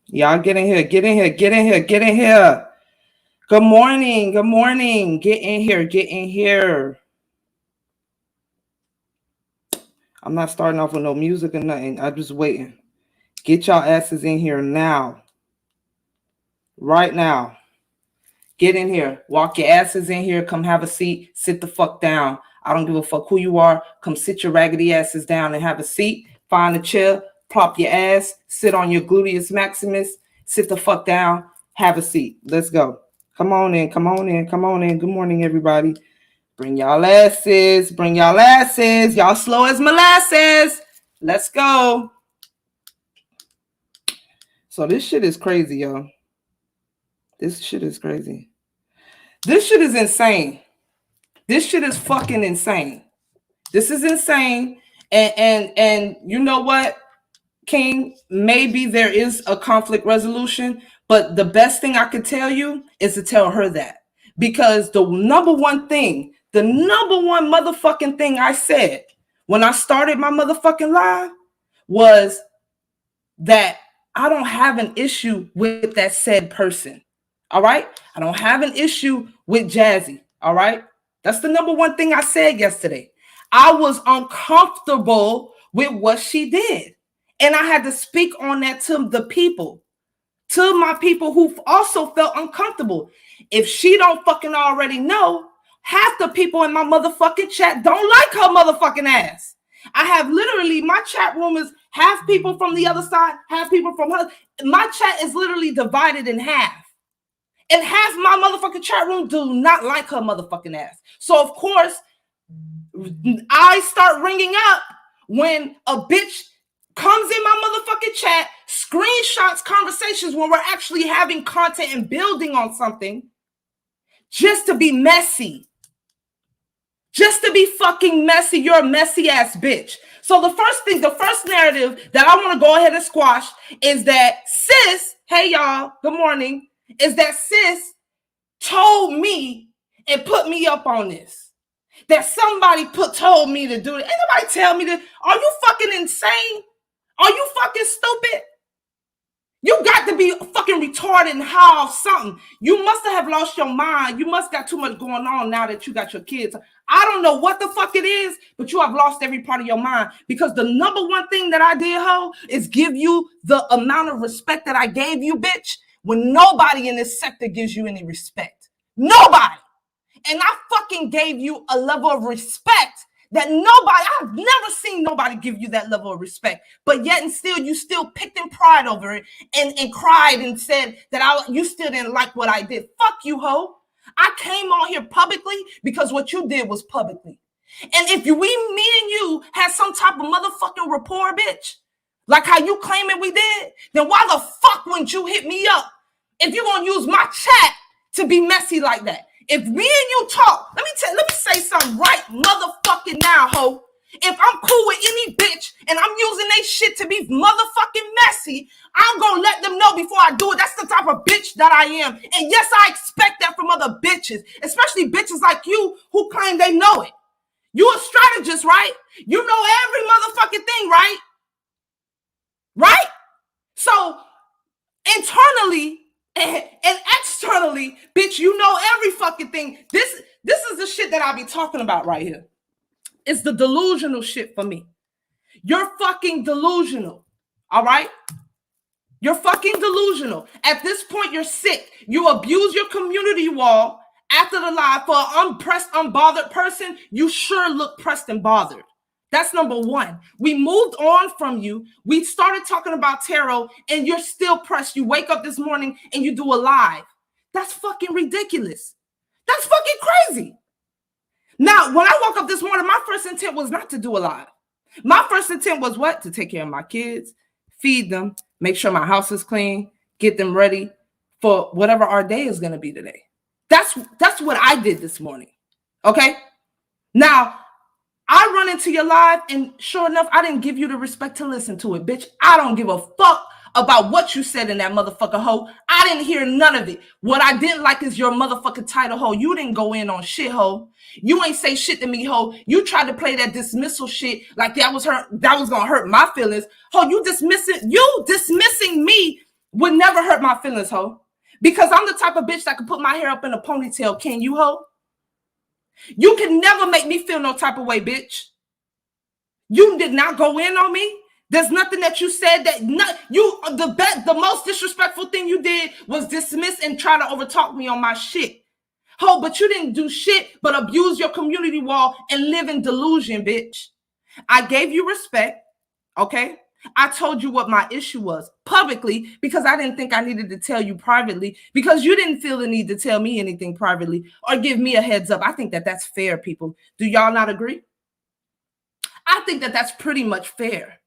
Y'all get in here, get in here, get in here, get in here. Good morning, good morning. Get in here, get in here. I'm not starting off with no music or nothing. I'm just waiting. Get y'all asses in here now. Right now. Get in here. Walk your asses in here. Come have a seat. Sit the fuck down. I don't give a fuck who you are. Come sit your raggedy asses down and have a seat. Find a chair. Plop your ass. Sit on your gluteus maximus. Sit the fuck down. Have a seat. Let's go. Come on in. Come on in. Come on in. Good morning, everybody. Bring y'all asses. Bring y'all asses. Y'all slow as molasses. Let's go. So this shit is crazy, y'all. This shit is crazy. This shit is insane. This shit is fucking insane. This is insane. And you know what, King? Maybe there is a conflict resolution, but the best thing I could tell you is to tell her that. Because the number one motherfucking thing I said when I started my motherfucking live was that I don't have an issue with that said person. All right? I don't have an issue with Jazzy. All right? That's the number one thing I said yesterday. I was uncomfortable with what she did. And I had to speak on that to the people, to my people who also felt uncomfortable. If she don't fucking already know, half the people in my motherfucking chat don't like her motherfucking ass. I have literally, my chat room is half people from the other side, half people from her. My chat is literally divided in half. And half my motherfucking chat room do not like her motherfucking ass. So, of course, I start ringing up when a bitch comes in my motherfucking chat, screenshots conversations when we're actually having content and building on something just to be messy. Just to be fucking messy. You're a messy ass bitch. So the first narrative that I want to go ahead and squash is that sis, hey y'all, good morning, is that sis told me and put me up on this. That somebody told me to do it. Ain't nobody tell me to. Are you fucking insane? Are you fucking stupid? You got to be fucking retarded and high off something. You must have lost your mind. You must got too much going on now that you got your kids. I don't know what the fuck it is, but you have lost every part of your mind. Because the number one thing that I did, ho, is give you the amount of respect that I gave you, bitch, when nobody in this sector gives you any respect. Nobody. And I fucking gave you a level of respect that I've never seen nobody give you that level of respect. But yet and still, you still picked and pride over it and cried and said that you still didn't like what I did. Fuck you, ho. I came on here publicly because what you did was publicly. And if me and you had some type of motherfucking rapport, bitch, like how you claiming we did, then why the fuck wouldn't you hit me up if you're going to use my chat to be messy like that? If me and you talk, let me say something right motherfucking now, ho. If I'm cool with any bitch and I'm using they shit to be motherfucking messy, I'm going to let them know before I do it. That's the type of bitch that I am. And yes, I expect that from other bitches, especially bitches like you who claim they know it. You a strategist, right? You know every motherfucking thing, right? Right? So internally and externally, bitch, you know every fucking thing. This is the shit that I be talking about right here. It's the delusional shit for me. You're fucking delusional. All right? You're fucking delusional. At this point, you're sick. You abuse your community wall after the live. For an unpressed, unbothered person, you sure look pressed and bothered. That's number one. We moved on from you. We started talking about tarot and you're still pressed. You wake up this morning and you do a live. That's fucking ridiculous. That's fucking crazy. Now, when I woke up this morning, my first intent was not to do a live. My first intent was what? To take care of my kids, feed them, make sure my house is clean, get them ready for whatever our day is going to be today. That's what I did this morning. Okay? Now, I run into your live, and sure enough, I didn't give you the respect to listen to it, bitch. I don't give a fuck about what you said in that motherfucker hoe. I didn't hear none of it. What I didn't like is your motherfucking title, hoe. You didn't go in on shit, hoe. You ain't say shit to me, hoe. You tried to play that dismissal shit like that was gonna hurt my feelings. Hoe, you dismissing me would never hurt my feelings, ho. Because I'm the type of bitch that can put my hair up in a ponytail. Can you, ho? You can never make me feel no type of way, bitch. You did not go in on me. There's nothing that you said that the most disrespectful thing you did was dismiss and try to overtalk me on my shit. Ho, but you didn't do shit but abuse your community wall and live in delusion, bitch. I gave you respect, okay? I told you what my issue was publicly because I didn't think I needed to tell you privately because you didn't feel the need to tell me anything privately or give me a heads up. I think that that's fair, people. Do y'all not agree? I think that that's pretty much fair.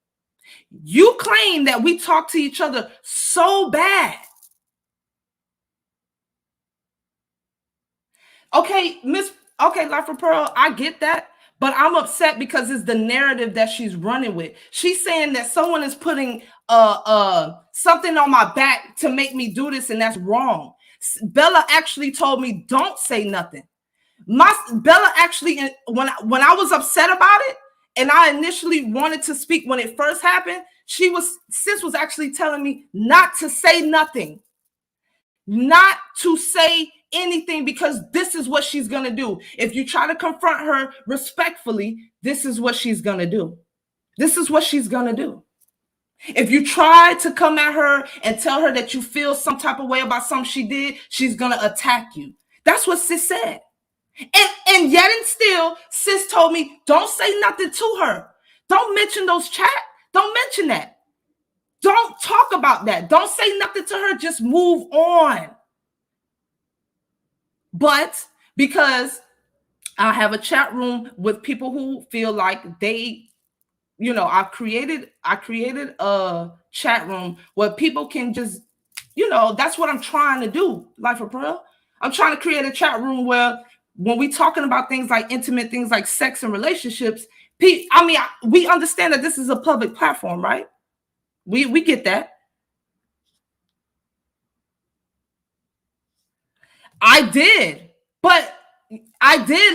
You claim that we talk to each other so bad. Okay, Life of Pearl, I get that. But I'm upset because it's the narrative that she's running with. She's saying that someone is putting something on my back to make me do this, and that's wrong. Bella actually told me, don't say nothing. Bella actually, when I was upset about it, and I initially wanted to speak when it first happened, sis was actually telling me not to say nothing. Not to say anything because this is what she's going to do. If you try to confront her respectfully, this is what she's going to do. This is what she's going to do. If you try to come at her and tell her that you feel some type of way about something she did, she's going to attack you. That's what sis said. And yet and still, sis told me, don't say nothing to her. Don't mention those chat. Don't mention that. Don't talk about that. Don't say nothing to her. Just move on. But because I have a chat room with people who feel like they, I created a chat room where people can just, that's what I'm trying to do, Life of Pearl. I'm trying to create a chat room where when we talking about things like intimate things like sex and relationships, we understand that this is a public platform, right? We get that. I did,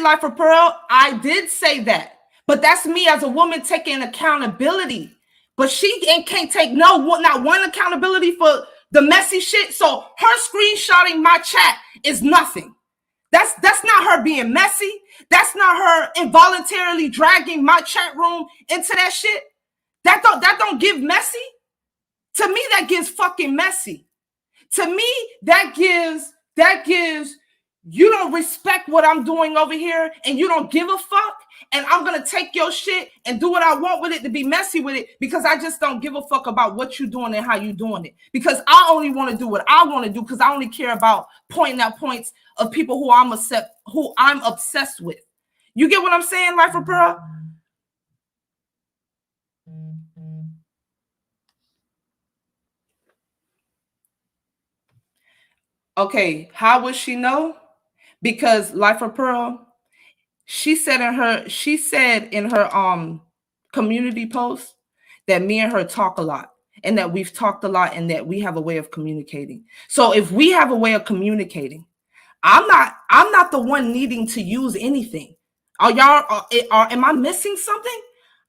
Life of Pearl. I did say that, but that's me as a woman taking accountability. But she can't take not one accountability for the messy shit. So her screenshotting my chat is nothing. That's not her being messy. That's not her involuntarily dragging my chat room into that shit. That don't give messy. To me, that gives fucking messy. To me, that gives you don't respect what I'm doing over here and you don't give a fuck. And I'm going to take your shit and do what I want with it to be messy with it because I just don't give a fuck about what you're doing and how you're doing it. Because I only want to do what I want to do because I only care about pointing out points of people who I'm obsessed with. You get what I'm saying, Life of Pearl? Okay, how would she know? Because Life of Pearl, she said in her community post that me and her talk a lot and that we've talked a lot and that we have a way of communicating. So if we have a way of communicating, I'm not the one needing to use anything. Am I missing something?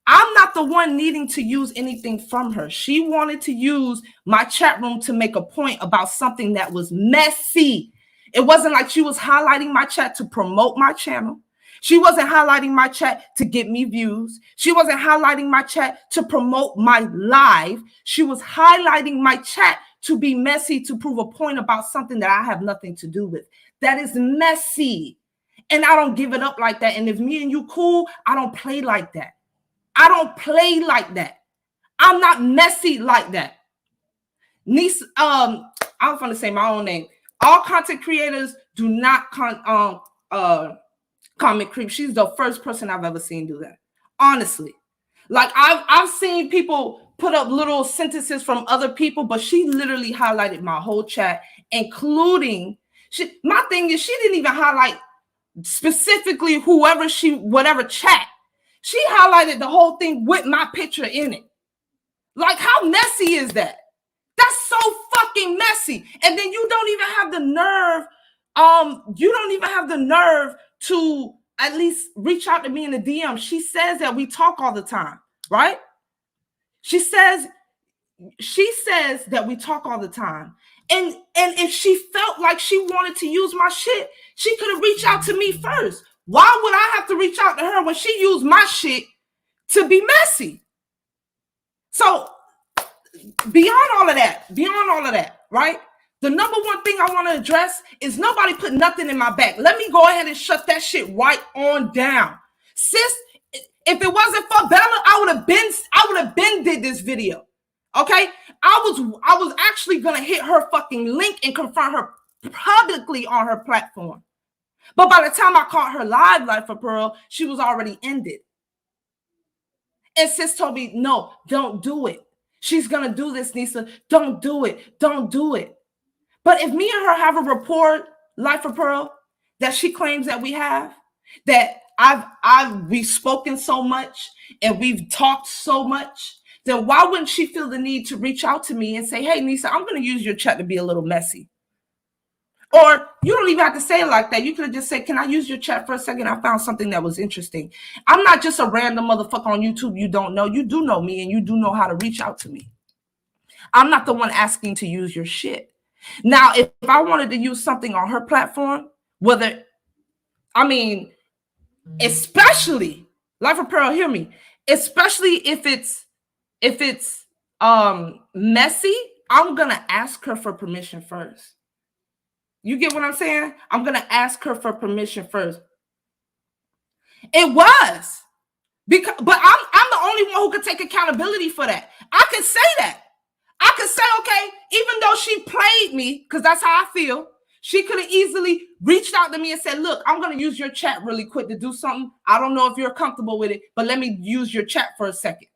I'm not the one needing to use anything from her. She wanted to use my chat room to make a point about something that was messy. It wasn't like she was highlighting my chat to promote my channel. She wasn't highlighting my chat to get me views. She wasn't highlighting my chat to promote my live. She was highlighting my chat to be messy, to prove a point about something that I have nothing to do with. That is messy. And I don't give it up like that. And if me and you cool, I don't play like that. I don't play like that. I'm not messy like that. Niece, I'm going to say my own name. All content creators do not comment creep. She's the first person I've ever seen do that. Honestly. Like I've seen people put up little sentences from other people, but she literally highlighted my whole chat, including my thing is she didn't even highlight specifically whatever chat. She highlighted the whole thing with my picture in it. Like, how messy is that? That's so fucking messy. And then you don't even have the nerve, to at least reach out to me in the DM. She says that we talk all the time, right? She says she says that we talk all the time. And if she felt like she wanted to use my shit, she could have reached out to me first. Why would I have to reach out to her when she used my shit to be messy? So beyond all of that, right? The number one thing I want to address is nobody put nothing in my back. Let me go ahead and shut that shit right on down. Sis, if it wasn't for Bella, I would have been did this video. Okay? I was actually gonna hit her fucking link and confront her publicly on her platform. But by the time I caught her live, Life of Pearl, she was already ended. And sis told me, no, don't do it. She's gonna do this, Nisa. Don't do it. Don't do it. But if me and her have a rapport, Life of Pearl, that she claims that we have, that we've spoken so much and we've talked so much, then why wouldn't she feel the need to reach out to me and say, hey, Nisa, I'm going to use your chat to be a little messy? Or you don't even have to say it like that. You could have just said, can I use your chat for a second? I found something that was interesting. I'm not just a random motherfucker on YouTube you don't know. You do know me and you do know how to reach out to me. I'm not the one asking to use your shit. Now, if I wanted to use something on her platform, especially, Life of Pearl, hear me, especially if it's messy, I'm gonna ask her for permission first. You get what I'm saying? I'm gonna ask her for permission first. It was but I'm the only one who could take accountability for that. I can say that. I could say, okay, even though she played me, because that's how I feel, she could have easily reached out to me and said, look, I'm going to use your chat really quick to do something. I don't know if you're comfortable with it, but let me use your chat for a second.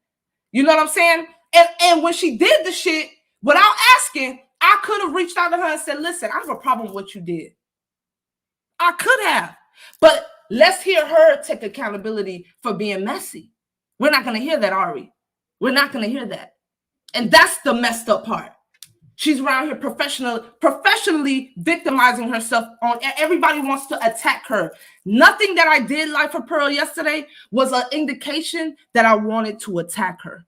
You know what I'm saying? And when she did the shit, without asking, I could have reached out to her and said, listen, I have a problem with what you did. I could have. But let's hear her take accountability for being messy. We're not going to hear that, are we? We're not going to hear that. And that's the messed up part. She's around here professionally victimizing herself. Everybody wants to attack her. Nothing that I did, Life of Pearl, yesterday was an indication that I wanted to attack her.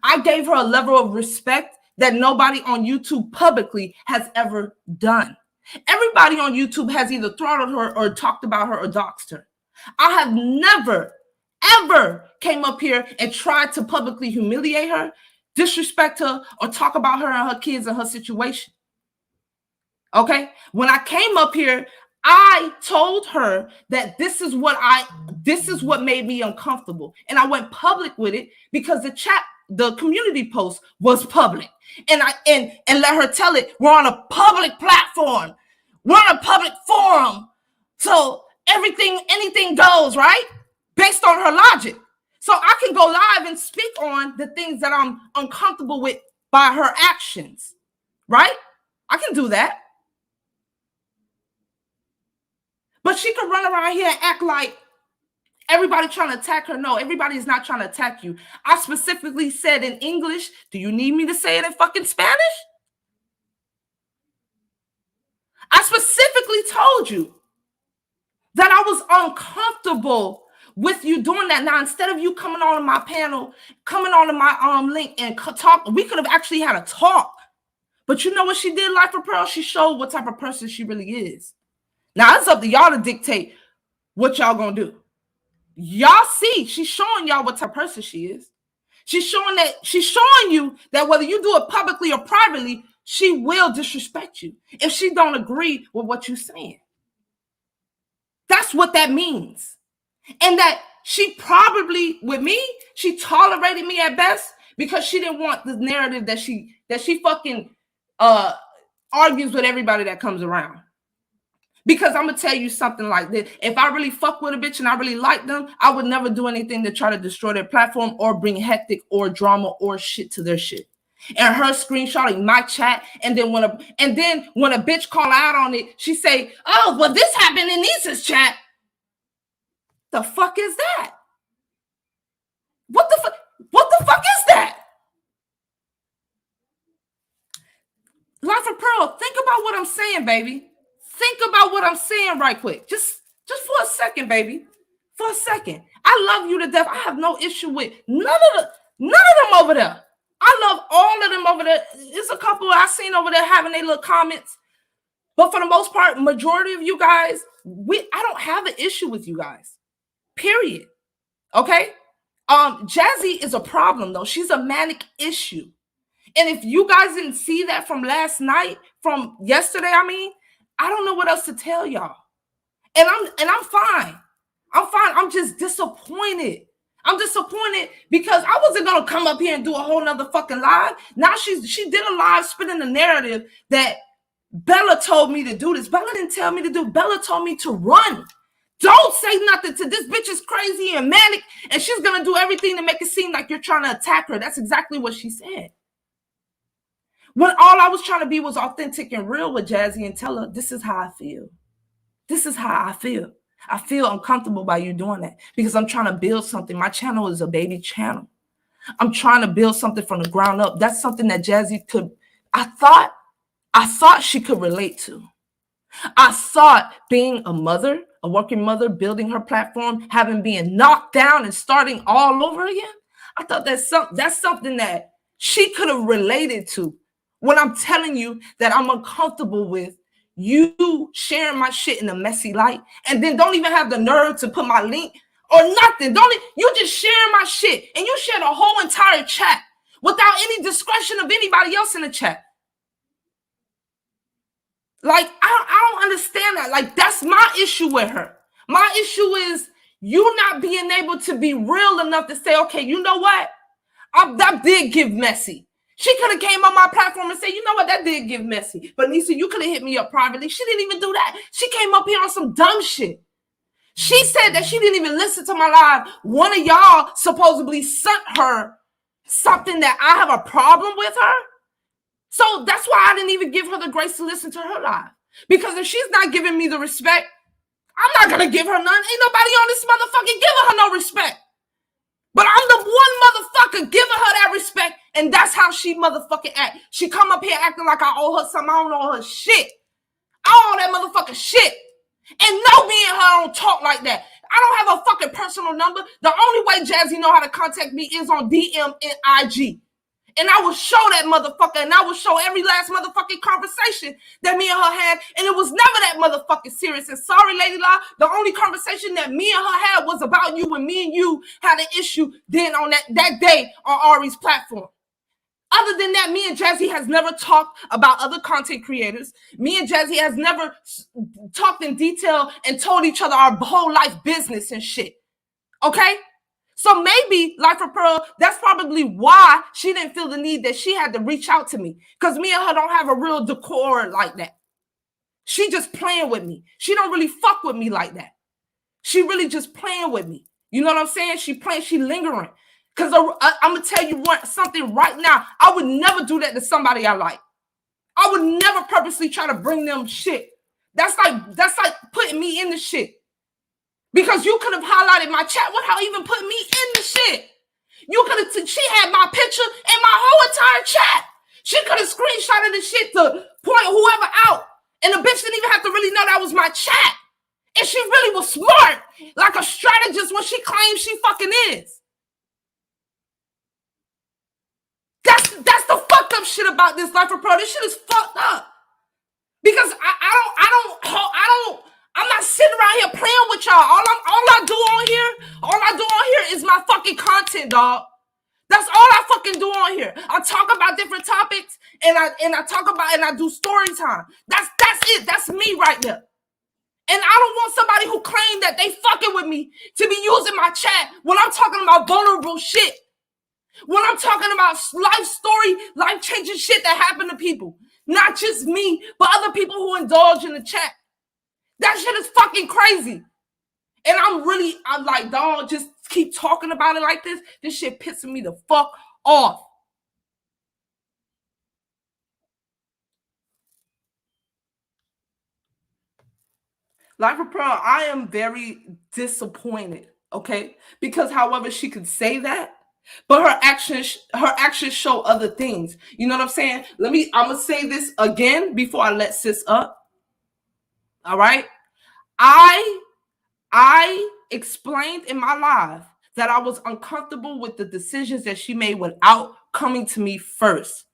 I gave her a level of respect that nobody on YouTube publicly has ever done. Everybody on YouTube has either throttled her or talked about her or doxed her. I have never, ever came up here and tried to publicly humiliate her, disrespect her, or talk about her and her kids and her situation. Okay? When I came up here, I told her that this is what made me uncomfortable. And I went public with it because the community post was public. And let her tell it, we're on a public platform. We're on a public forum. So anything goes, right? Based on her logic. So I can go live and speak on the things that I'm uncomfortable with by her actions, right? I can do that. But she could run around here and act like everybody trying to attack her. No, everybody is not trying to attack you. I specifically said in English, do you need me to say it in fucking Spanish? I specifically told you that I was uncomfortable with you doing that. Now, instead of you coming on my panel, coming on my link and talk, we could have actually had a talk. But you know what she did, Life of Pearl? She showed what type of person she really is. Now, it's up to y'all to dictate what y'all gonna do. Y'all see, she's showing y'all what type of person she is. She's showing you that whether you do it publicly or privately, she will disrespect you if she don't agree with what you're saying. That's what that means. And that she probably, with me, she tolerated me at best because she didn't want the narrative that she fucking argues with everybody that comes around. Because I'm going to tell you something like this. If I really fuck with a bitch and I really like them, I would never do anything to try to destroy their platform or bring hectic or drama or shit to their shit. And her screenshotting my chat, and then when a bitch call out on it, she say, oh, well, this happened in Nisa's chat. The fuck is that? What the fuck is that? Life of Pearl, think about what I'm saying, baby. Think about what I'm saying right quick. Just for a second, baby. For a second. I love you to death. I have no issue with none of them over there. I love all of them over there. There's a couple I seen over there having their little comments. But for the most part, majority of you guys, I don't have an issue with you guys. Period. Okay? Jazzy is a problem, though. She's a manic issue. And if you guys didn't see that from last night, from yesterday, I don't know what else to tell y'all. And I'm fine. I'm fine. I'm just disappointed. I'm disappointed because I wasn't gonna come up here and do a whole nother fucking live. Now she did a live spinning the narrative that Bella told me to do this. Bella didn't tell me to do. Bella told me to run. Don't say nothing to this bitch is crazy and manic, and she's gonna do everything to make it seem like you're trying to attack her. That's exactly what she said. When all I was trying to be was authentic and real with Jazzy and tell her, this is how I feel. This is how I feel. I feel uncomfortable by you doing that because I'm trying to build something. My channel is a baby channel. I'm trying to build something from the ground up. That's something that Jazzy could, I thought she could relate to. I thought being a mother, a working mother, building her platform, having been knocked down and starting all over again, I thought that's something that she could have related to. When I'm telling you that I'm uncomfortable with you sharing my shit in a messy light and then don't even have the nerve to put my link or nothing. You just sharing my shit and you share the whole entire chat without any discretion of anybody else in the chat. Like, I don't understand that. Like, that's my issue with her. My issue is you not being able to be real enough to say, okay, you know what? That did give messy. She could have came on my platform and said, you know what, that did give messy. But Nisa, you could have hit me up privately. She didn't even do that. She came up here on some dumb shit. She said that she didn't even listen to my live. One of y'all supposedly sent her something that I have a problem with her. So that's why I didn't even give her the grace to listen to her live. Because if she's not giving me the respect, I'm not going to give her none. Ain't nobody on this motherfucker giving her no respect. But I'm the one motherfucker giving her that respect, and that's how she motherfucking act. She come up here acting like I owe her something. I don't owe her shit. I owe that motherfucker shit. And no, me and her don't talk like that. I don't have a fucking personal number. The only way Jazzy know how to contact me is on DM and IG. And I will show that motherfucker, and I will show every last motherfucking conversation that me and her had, and it was never that motherfucking serious. And sorry, Lady La, the only conversation that me and her had was about you when me and you had an issue then on that day on Ari's platform. Other than that, me and Jazzy has never talked about other content creators. Me and Jazzy has never talked in detail and told each other our whole life business and shit. Okay? So maybe, Life of Pearl, that's probably why she didn't feel the need that she had to reach out to me. Because me and her don't have a real decor like that. She just playing with me. She don't really fuck with me like that. She really just playing with me. You know what I'm saying? She playing, she lingering. Because I'm going to tell you something right now. I would never do that to somebody I like. I would never purposely try to bring them shit. That's like putting me in the shit. Because you could have highlighted my chat without even putting me in the shit. You could have, she had my picture and my whole entire chat. She could have screenshotted the shit to point whoever out. And the bitch didn't even have to really know that was my chat. And she really was smart, like a strategist when she claims she fucking is. That's the fucked up shit about this Life of Pro. This shit is fucked up. Because I'm not sitting around here playing with y'all. All I do on here is my fucking content, dog. That's all I fucking do on here. I talk about different topics and I talk about and I do story time. That's it. That's me right there. And I don't want somebody who claimed that they fucking with me to be using my chat when I'm talking about vulnerable shit. When I'm talking about life story, life-changing shit that happened to people. Not just me, but other people who indulge in the chat. That shit is fucking crazy. And I'm like, dog, just keep talking about it like this. This shit pissing me the fuck off. Life of Pearl, I am very disappointed, okay? Because however she could say that, but her actions show other things. You know what I'm saying? I'm gonna say this again before I let sis up. All right. I explained in my live that I was uncomfortable with the decisions that she made without coming to me first.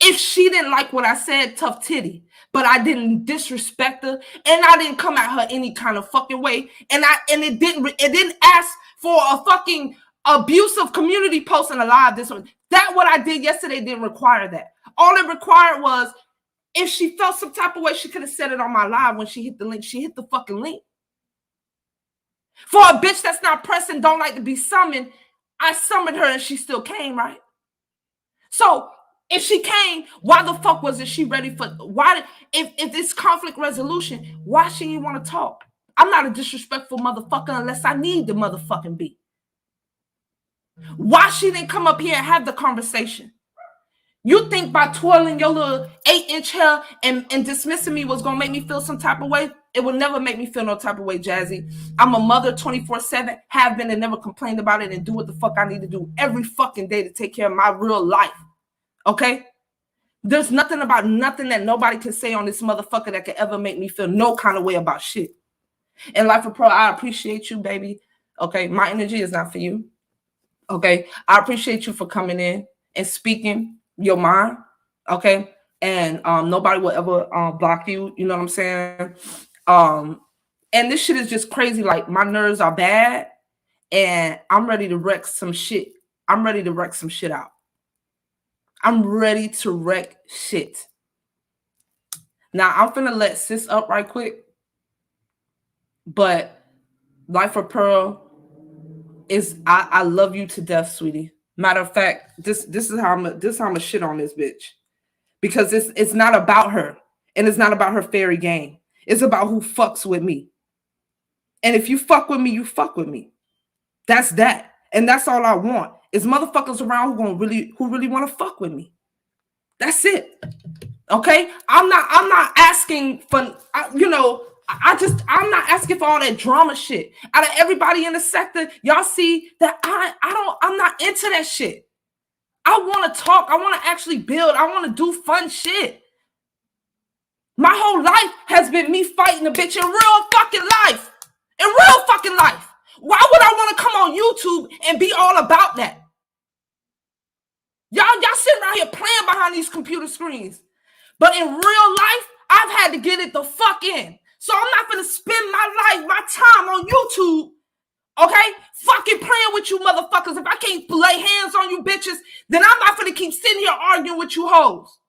If she didn't like what I said, tough titty, but I didn't disrespect her and I didn't come at her any kind of fucking way, and it didn't ask for a fucking abusive community post in a live. This one, that what I did yesterday didn't require that. All it required was if she felt some type of way, she could have said it on my live when she hit the link. She hit the fucking link. For a bitch that's not pressing, don't like to be summoned, I summoned her and she still came, right? So if she came, why the fuck wasn't she ready for, if it's conflict resolution, why she didn't want to talk? I'm not a disrespectful motherfucker unless I need to motherfucking be. Why she didn't come up here and have the conversation? You think by twirling your little 8-inch hair and dismissing me was going to make me feel some type of way? It will never make me feel no type of way, Jazzy. I'm a mother 24/7, have been and never complained about it, and do what the fuck I need to do every fucking day to take care of my real life. Okay? There's nothing about nothing that nobody can say on this motherfucker that could ever make me feel no kind of way about shit. And Life of Pro, I appreciate you, baby. Okay? My energy is not for you. Okay? I appreciate you for coming in and speaking your mind, okay, and nobody will ever block you, you know what I'm saying? And this shit is just crazy. Like, my nerves are bad and I'm ready to wreck some shit. I'm ready to wreck some shit out. I'm ready to wreck shit. Now I'm finna let sis up right quick, but Life of Pearl is, I love you to death, sweetie. Matter of fact, this is how I'm shit on this bitch. Because it's not about her. And it's not about her fairy game. It's about who fucks with me. And if you fuck with me, you fuck with me. That's that. And that's all I want. Is motherfuckers around who really want to fuck with me. That's it. Okay? I'm not asking for, I'm not asking for all that drama shit. Out of everybody in the sector, y'all see that I'm not into that shit. I want to talk. I want to actually build. I want to do fun shit. My whole life has been me fighting a bitch in real fucking life. In real fucking life. Why would I want to come on YouTube and be all about that? Y'all sitting around here playing behind these computer screens. But in real life, I've had to get it the fuck in. So I'm not going to spend my life, my time on YouTube, okay, fucking playing with you motherfuckers. If I can't lay hands on you bitches, then I'm not going to keep sitting here arguing with you hoes.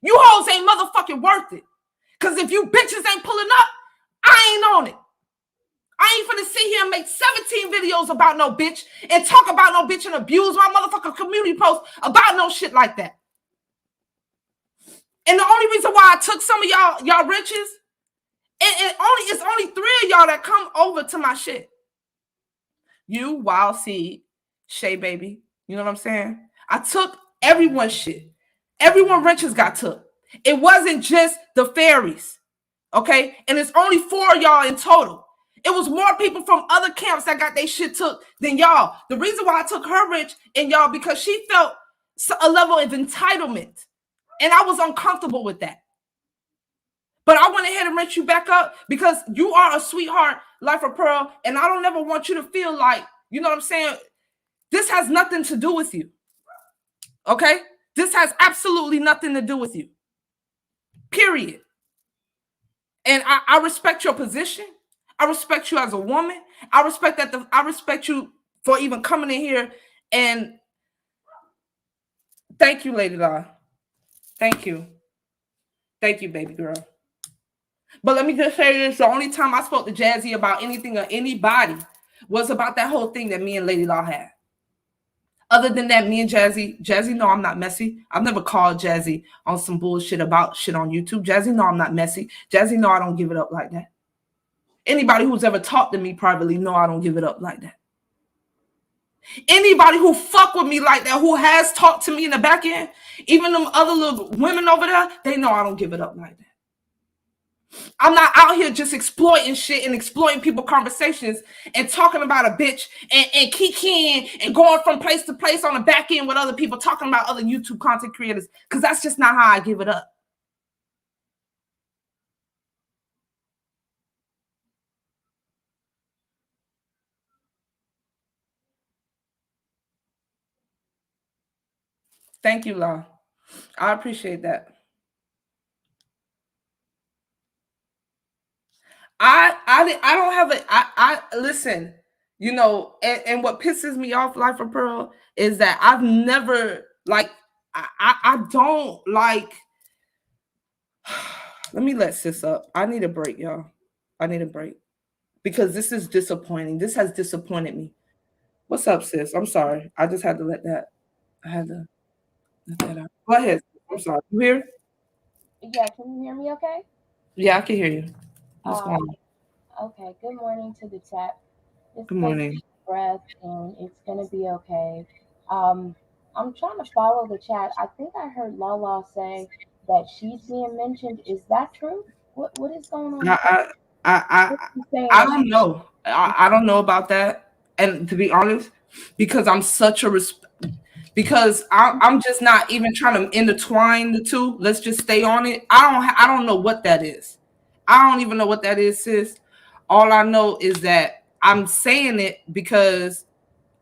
You hoes ain't motherfucking worth it. Because if you bitches ain't pulling up, I ain't on it. I ain't finna sit here and make 17 videos about no bitch and talk about no bitch and abuse my motherfucking community post about no shit like that. And the only reason why I took some of y'all riches, it's only 3 of y'all that come over to my shit. You, Wild Seed, Shay Baby, you know what I'm saying? I took everyone's shit. Everyone riches got took. It wasn't just the fairies, okay? And it's only 4 of y'all in total. It was more people from other camps that got their shit took than y'all. The reason why I took her rich and y'all, because she felt a level of entitlement. And I was uncomfortable with that. But I went ahead and rent you back up because you are a sweetheart, Life of Pearl. And I don't ever want you to feel like, you know what I'm saying? This has nothing to do with you. Okay? This has absolutely nothing to do with you. Period. And I respect your position. I respect you as a woman. I respect you for even coming in here. And thank you, Lady Law. Thank you. Thank you, baby girl. But let me just say this. The only time I spoke to Jazzy about anything or anybody was about that whole thing that me and Lady Law had. Other than that, me and Jazzy know I'm not messy. I've never called Jazzy on some bullshit about shit on YouTube. Jazzy know I'm not messy. Jazzy know I don't give it up like that. Anybody who's ever talked to me privately know I don't give it up like that. Anybody who fuck with me like that, who has talked to me in the back end, even them other little women over there, they know I don't give it up like that. I'm not out here just exploiting shit and exploiting people's conversations and talking about a bitch and kikiing and going from place to place on the back end with other people talking about other YouTube content creators, because that's just not how I give it up. Thank you, La. I appreciate that. I don't have a I listen, you know, and what pisses me off, Life of Pearl, is that I've never like I don't like let me let sis up. I need a break, y'all. I need a break. Because this is disappointing. This has disappointed me. What's up, sis? I'm sorry. I just had to let that I had to let that out. Go ahead. I'm sorry. You here? Yeah, can you hear me okay? Yeah, I can hear you. What's Uh, going on? okay, good morning to the chat. Just Good take a morning. deep breath and it's going to be okay. Um, I'm trying to follow the chat. I think I heard Lala say that she's being mentioned. Is that true? What is going on with that? I I I What are you saying I that she? don't know. I don't know about that. And to be honest, because I'm such a because I'm just not even trying to intertwine the two. Let's just stay on it. I don't know what that is. I don't even know what that is, sis. All I know is that I'm saying it because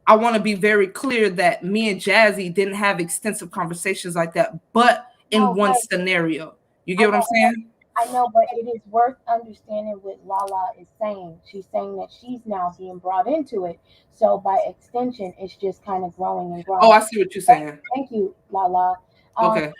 I want to be very clear that me and Jazzy didn't have extensive conversations like that, but in No, one right. scenario. You I get what I'm know. saying? I know, but it is worth understanding what Lala is saying. She's saying that she's now being brought into it. So by extension, it's just kind of growing and Oh, growing. I see what you're saying. Thank you, Lala. Um, Okay.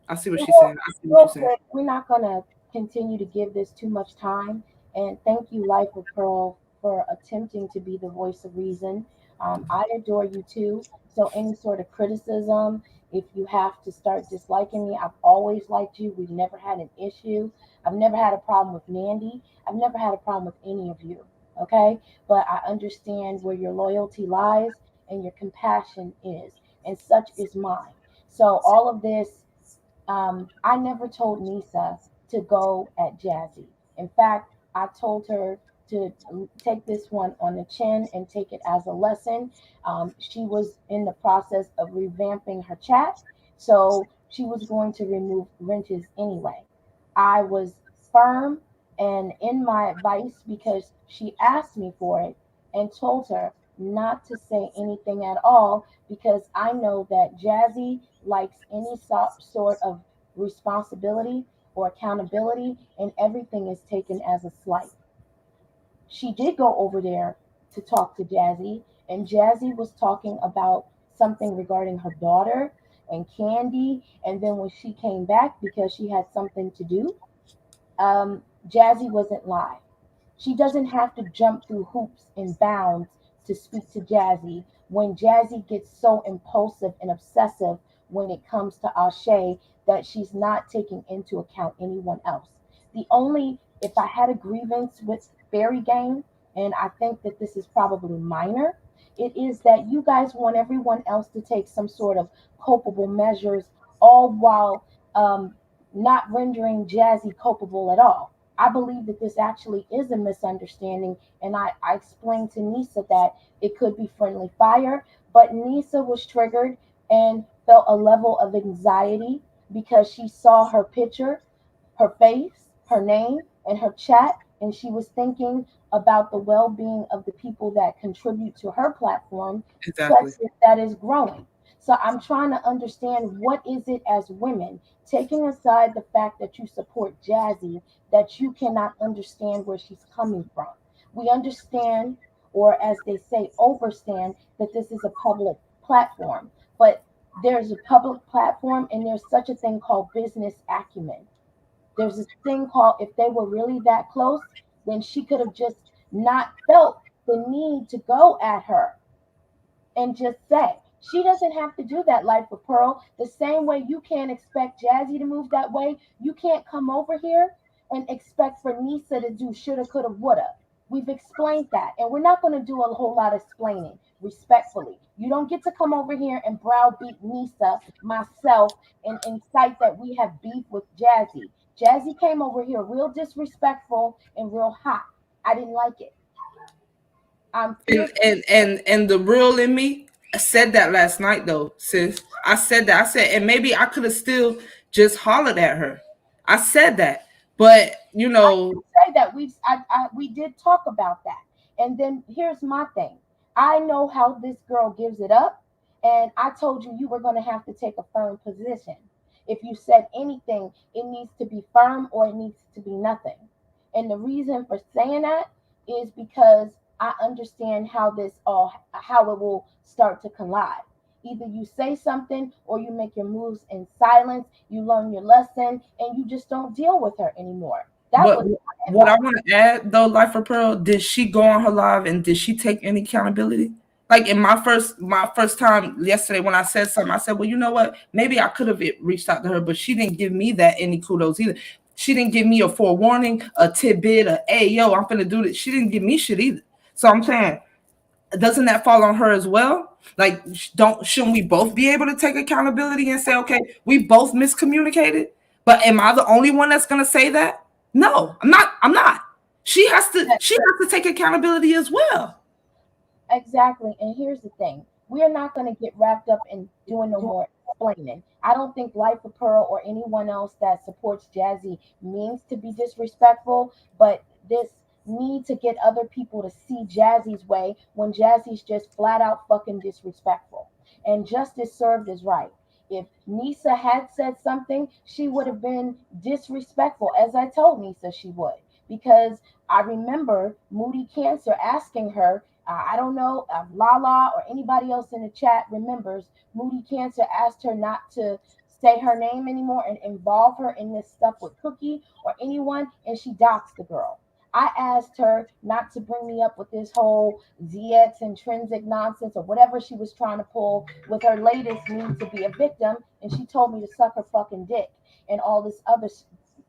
I see what she's real, saying. I see what you're real saying. quick, we're not going to continue to give this too much time. And thank you, Life of Pearl, for attempting to be the voice of reason. I adore you too. So, any sort of criticism, if you have to start disliking me, I've always liked you. We've never had an issue. I've never had a problem with Mandy. I've never had a problem with any of you. Okay? But I understand where your loyalty lies and your compassion is. And such is mine. So, all of this I never told Nisa to go at Jazzy. In fact, I told her to take this one on the chin and take it as a lesson. She was in the process of revamping her chat, so she was going to remove wrenches anyway. I was firm and in my advice because she asked me for it and told her not to say anything at all because I know that Jazzy likes any sort of responsibility or accountability, and everything is taken as a slight. She did go over there to talk to Jazzy, and Jazzy was talking about something regarding her daughter and Candy. And then when she came back because she had something to do, Jazzy wasn't live. She doesn't have to jump through hoops and bounds to speak to Jazzy when Jazzy gets so impulsive and obsessive when it comes to Ashe that she's not taking into account anyone else. The only, if I had a grievance with Fairy Game, and I think that this is probably minor, it is that you guys want everyone else to take some sort of culpable measures, all while not rendering Jazzy culpable at all. I believe that this actually is a misunderstanding, and I explained to Nisa that it could be friendly fire, but Nisa was triggered and felt a level of anxiety because she saw her picture, her face, her name, and her chat, and she was thinking about the well being of the people that contribute to her platform, such Exactly. that is growing. So I'm trying to understand what is it as women, taking aside the fact that you support Jazzy, that you cannot understand where she's coming from. We understand, or as they say, overstand that this is a public platform, but there's a public platform and there's such a thing called business acumen. There's this thing called if they were really that close, then she could have just not felt the need to go at her and just say. She doesn't have to do that, Life of Pearl. The same way you can't expect Jazzy to move that way, you can't come over here and expect for Nisa to do shoulda, coulda, woulda. We've explained that, and we're not going to do a whole lot of explaining respectfully. You don't get to come over here and browbeat Nisa, myself, and incite that we have beef with Jazzy. Jazzy came over here real disrespectful and real hot. I didn't like it. I'm And fierce. the real in me said that last night though, sis. I said that. I said, and maybe I could have still just hollered at her. I said that. But you I know, did say that we did talk about that. And then here's my thing. I know how this girl gives it up, And I told you were going to have to take a firm position. If you said anything, it needs to be firm or it needs to be nothing. And the reason for saying that is because I understand how it will start to collide. Either you say something or you make your moves in silence, you learn your lesson, and you just don't deal with her anymore. That But was my what I advice. want to add though, Life of Pearl, did she go on her live and did she take any accountability? Like in my first time yesterday when I said something, I said, well, you know what? Maybe I could have reached out to her, but she didn't give me that any kudos either. She didn't give me a forewarning, a tidbit, a hey yo, I'm gonna do this. She didn't give me shit either. So I'm saying, doesn't that fall on her as well? Like, don't shouldn't we both be able to take accountability and say, okay, we both miscommunicated? But am I the only one that's gonna say that? No, I'm not. I'm not. She has to. She has to take accountability as well. Exactly. And here's the thing, we're not going to get wrapped up in doing no more explaining. I don't think Life of Pearl or anyone else that supports Jazzy means to be disrespectful, but this need to get other people to see Jazzy's way when Jazzy's just flat out fucking disrespectful. And justice served is right. If Nisa had said something, she would have been disrespectful, as I told Nisa she would. Because I remember Moody Cancer asking her, I don't know if Lala or anybody else in the chat remembers, Moody Cancer asked her not to say her name anymore and involve her in this stuff with Cookie or anyone, and she doxed the girl. I asked her not to bring me up with this whole ZX intrinsic nonsense or whatever she was trying to pull with her latest need to be a victim, and she told me to suck her fucking dick and all this other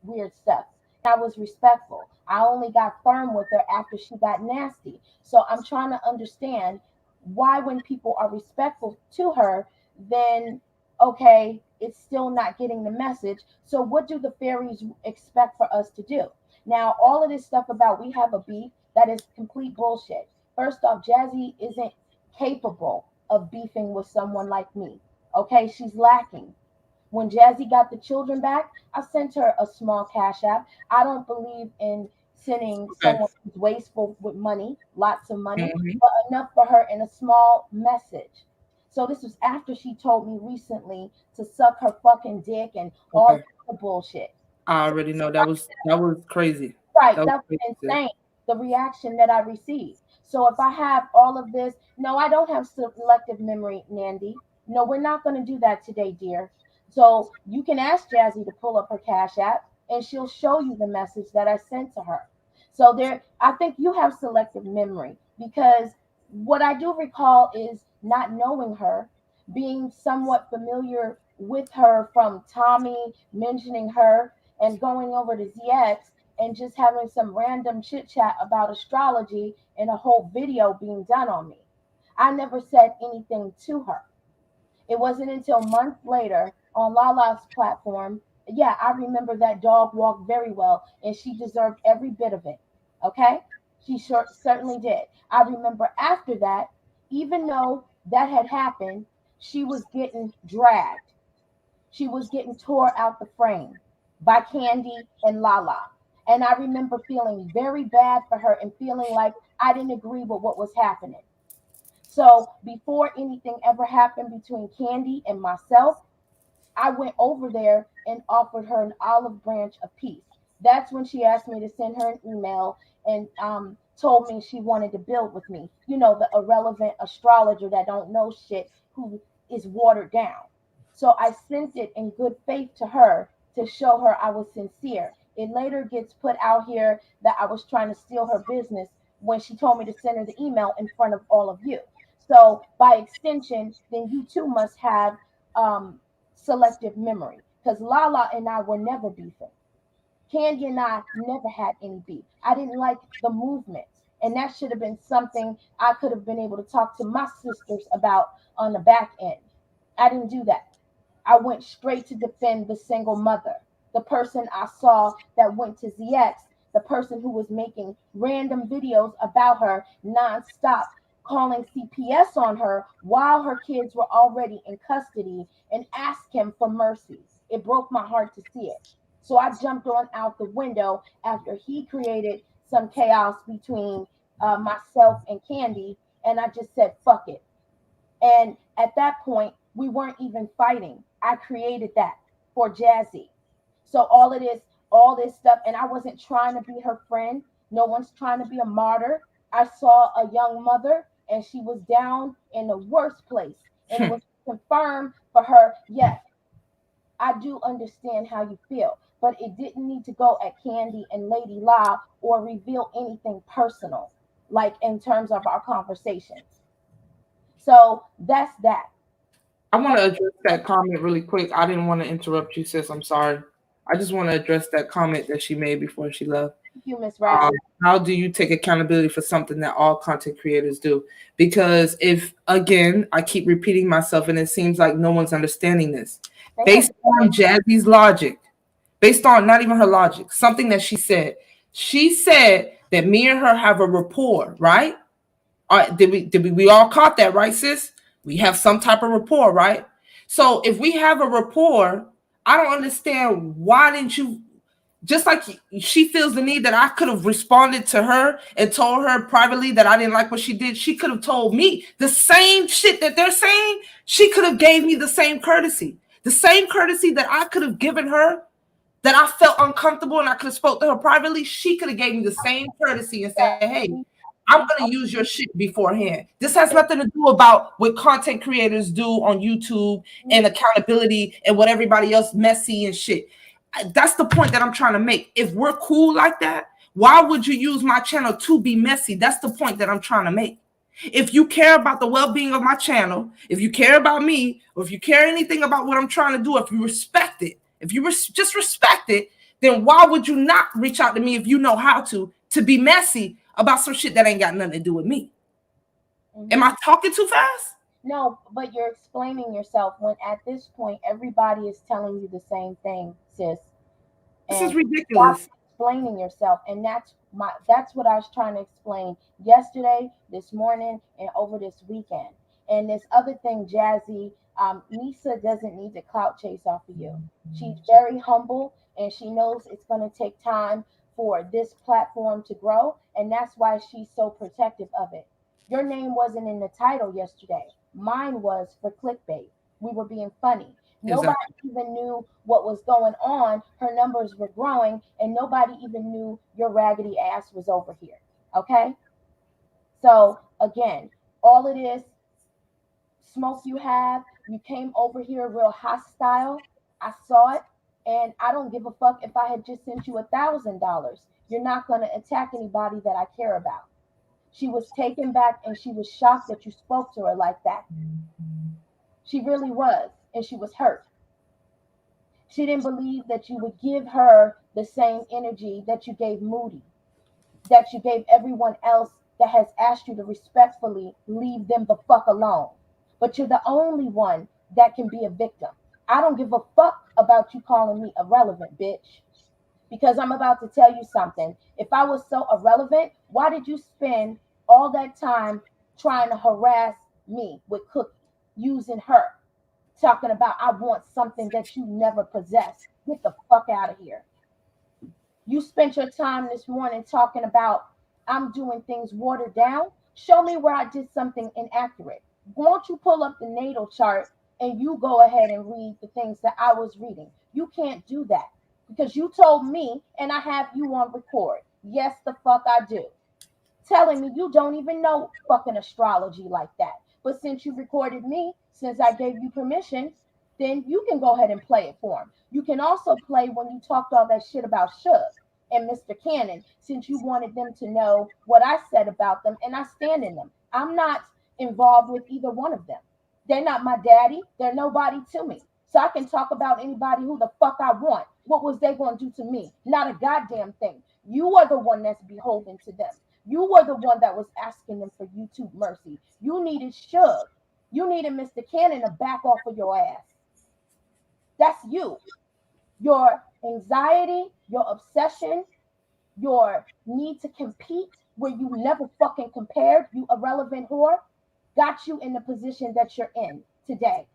weird stuff. I was respectful. I only got firm with her after she got nasty. So I'm trying to understand why, when people are respectful to her, then okay, it's still not getting the message. So what do the fairies expect for us to do? Now, all of this stuff about we have a beef, that is complete bullshit. First off, Jazzy isn't capable of beefing with someone like me. Okay, she's lacking. When Jazzy got the children back, I sent her a small cash app. I don't believe in sending Okay. someone who's wasteful with money, lots of money, Mhm. but enough for her in a small message. So this was after she told me recently to suck her fucking dick and all Okay. the other bullshit. I So already know that was crazy. right, That was that was crazy. Sis. insane. The reaction that I received. So if I have all of this, no, I don't have selective memory, Nandy. No, we're not going to do that today, dear. So you can ask Jazzy to pull up her Cash App, and she'll show you the message that I sent to her. So there, I think you have selective memory because what I do recall is not knowing her, being somewhat familiar with her from Tommy mentioning her and going over to ZX and just having some random chit chat about astrology and a whole video being done on me. I never said anything to her. It wasn't until months later on Lala's platform. Yeah, I remember that dog walked very well, and she deserved every bit of it. Okay? She certainly did. I remember after that, even though that had happened, she was getting dragged. She was getting tore out the frame by Candy and Lala. And I remember feeling very bad for her and feeling like I didn't agree with what was happening. So before anything ever happened between Candy and myself, I went over there and offered her an olive branch of peace. That's when she asked me to send her an email and told me she wanted to build with me. You know, the irrelevant astrologer that don't know shit who is watered down. So I sent it in good faith to her to show her I was sincere. It later gets put out here that I was trying to steal her business when she told me to send her the email in front of all of you. So by extension, then you too must have selective memory because Lala and I were never beefing. Candy and I never had any beef. I didn't like the movement. And that should have been something I could have been able to talk to my sisters about on the back end. I didn't do that. I went straight to defend the single mother, the person I saw that went to ZX, the person who was making random videos about her nonstop, calling CPS on her while her kids were already in custody and asked him for mercy. It broke my heart to see it. So I jumped on out the window after he created some chaos between myself and Candy, and I just said, fuck it. And at that point, we weren't even fighting. I created that for Jazzy. So all this stuff, and I wasn't trying to be her friend. No one's trying to be a martyr. I saw a young mother, and she was down in the worst place. And it was confirmed for her, yes, I do understand how you feel, but it didn't need to go at Candy and Lady La or reveal anything personal, like in terms of our conversations. So that's that. I want to address that comment really quick. I didn't want to interrupt you, sis. I'm sorry. I just want to address that comment that she made before she left. Thank you, Miss Um, Rabbit. how do you take accountability for something that all content creators do? Because if, again, I keep repeating myself and it seems like no one's understanding this. They Based on understand. Jazzy's logic, based on not even her logic, something that she said that me and her have a rapport, right? All right, we all caught that, right, sis? We have some type of rapport, right? So if we have a rapport, I don't understand why didn't you, just like she feels the need that I could have responded to her and told her privately that I didn't like what she did. She could have told me the same shit that they're saying. She could have gave me the same courtesy that I could have given her, that I felt uncomfortable and I could have spoke to her privately. She could have gave me the same courtesy and said, hey, I'm We going to use your shit beforehand. This has nothing to do about what content creators do on YouTube and accountability and what everybody else messy and shit. That's the point that I'm trying to make. If we're cool like that, why would you use my channel to be messy? That's the point that I'm trying to make. If you care about the well-being of my channel, if you care about me, or if you care anything about what I'm trying to do, if you respect it, if you just respect it, then why would you not reach out to me if you know how to be messy about some shit that ain't got nothing to do with me? Am Mhm. I talking too fast? No, but you're explaining yourself when at this point everybody is telling you the same thing, sis. This is And stop ridiculous. explaining yourself. And that's what I was trying to explain yesterday, this morning, and over this weekend. And this other thing, Jazzy, Nisa doesn't need to clout chase off of you. She's very humble, and she knows it's going to take time for this platform to grow, and that's why she's so protective of it. Your name wasn't in the title yesterday. Mine was for clickbait. We were being funny. Nobody Exactly. even knew what was going on. Her numbers were growing, and nobody even knew your raggedy ass was over here. Okay? So, again, all of this smoke you have, you came over here real hostile. I saw it, and I don't give a fuck if I had just sent you $1,000. You're not going to attack anybody that I care about. She was taken back and she was shocked that you spoke to her like that. She really was, and she was hurt. She didn't believe that you would give her the same energy that you gave Moody, that you gave everyone else that has asked you to respectfully leave them the fuck alone. But you're the only one that can be a victim. I don't give a fuck about you calling me irrelevant, bitch. Because I'm about to tell you something. If I was so irrelevant, why did you spend all that time trying to harass me with Cookie, using her? Talking about I want something that you never possessed. Get the fuck out of here. You spent your time this morning talking about I'm doing things watered down. Show me where I did something inaccurate. Won't you pull up the natal chart and you go ahead and read the things that I was reading? You can't do that because you told me and I have you on record. Yes, the fuck I do, telling me you don't even know fucking astrology like that. But since you recorded me, since I gave you permission, then you can go ahead and play it for him. You can also play when you talked all that shit about Suge and Mr. Cannon, since you wanted them to know what I said about them, and I stand in them. I'm not involved with either one of them. They're not my daddy. They're nobody to me. So I can talk about anybody who the fuck I want. What was they going to do to me? Not a goddamn thing. You are the one that's beholden to them. You were the one that was asking them for YouTube mercy. You needed Suge. You needed Mr. Cannon to back off of your ass. That's you. Your anxiety, your obsession, your need to compete where you never fucking compared, you irrelevant whore, got you in the position that you're in today.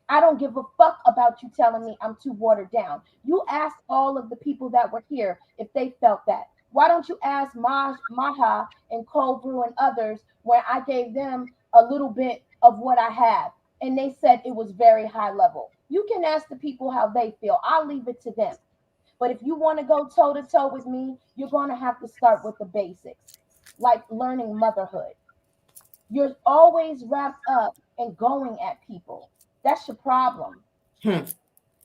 I don't give a fuck about you telling me I'm too watered down. You asked all of the people that were here if they felt that. Why don't you ask Maha and Cold Brew and others where I gave them a little bit of what I have. And they said it was very high level. You can ask the people how they feel. I'll leave it to them. But if you want to go toe to toe with me, you're going to have to start with the basics, like learning motherhood. You're always wrapped up and going at people. That's your problem. Hmm.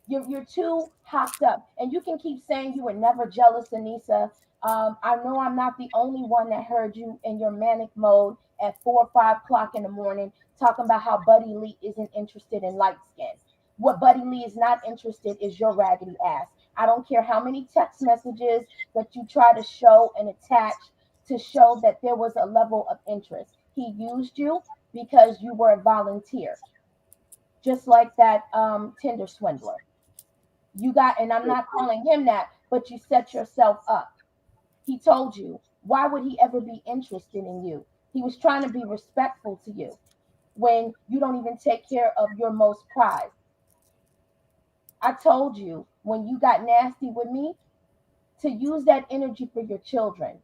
You're too hopped up, and you can keep saying you were never jealous, Anissa. I know I'm not the only one that heard you in your manic mode at 4 or 5 o'clock in the morning talking about how Buddy Lee isn't interested in light skin. What Buddy Lee is not interested is your raggedy ass. I don't care how many text messages that you try to show and attach to show that there was a level of interest. He used you because you were a volunteer, just like that Tinder swindler. You got, and I'm not calling him that, but you set yourself up. He told you, why would he ever be interested in you? He was trying to be respectful to you when you don't even take care of your most prized. I told you when you got nasty with me to use that energy for your children.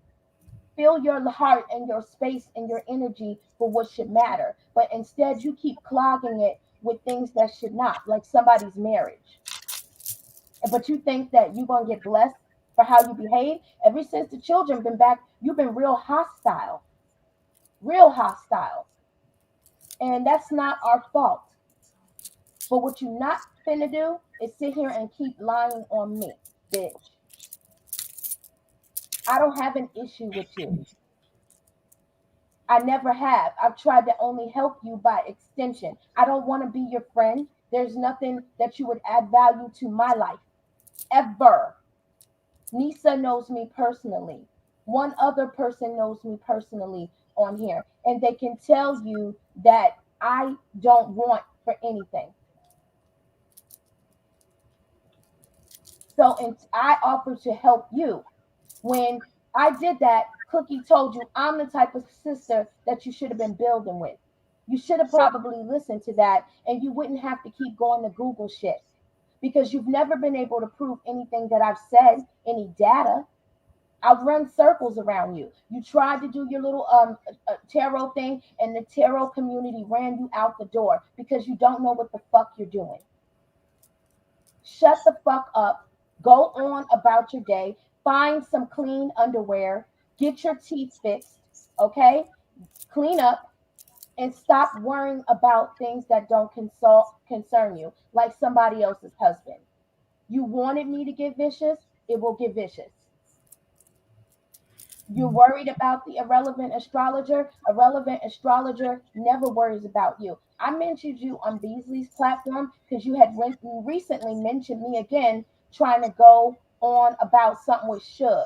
Fill your heart and your space and your energy for what should matter. But instead, you keep clogging it with things that should not, like somebody's marriage. But you think that you're going to get blessed for how you behave. Ever since the children been back, you've been real hostile. And that's not our fault. But what you not finna do is sit here and keep lying on me, bitch. I don't have an issue with you. I never have. I've tried to only help you by extension. I don't want to be your friend. There's nothing that you would add value to my life ever. Nisa knows me personally. One other person knows me personally on here, and they can tell you that I don't want for anything. So, and I offered to help you. When I did that, Cookie told you I'm the type of sister that you should have been building with. You should have probably listened to that, and you wouldn't have to keep going to Google shit because you've never been able to prove anything that I've said, any data. I've run circles around you. You tried to do your little tarot thing, and the tarot community ran you out the door because you don't know what the fuck you're doing. Shut the fuck up. Go on about your day. Find some clean underwear. Get your teeth fixed. Okay? Clean up and stop worrying about things that don't concern you, like somebody else's husband. You wanted me to get vicious, it will get vicious. You're worried about the irrelevant astrologer. Irrelevant astrologer never worries about you. I mentioned you on Beasley's platform because you had recently mentioned me again trying to go on about something with Suge.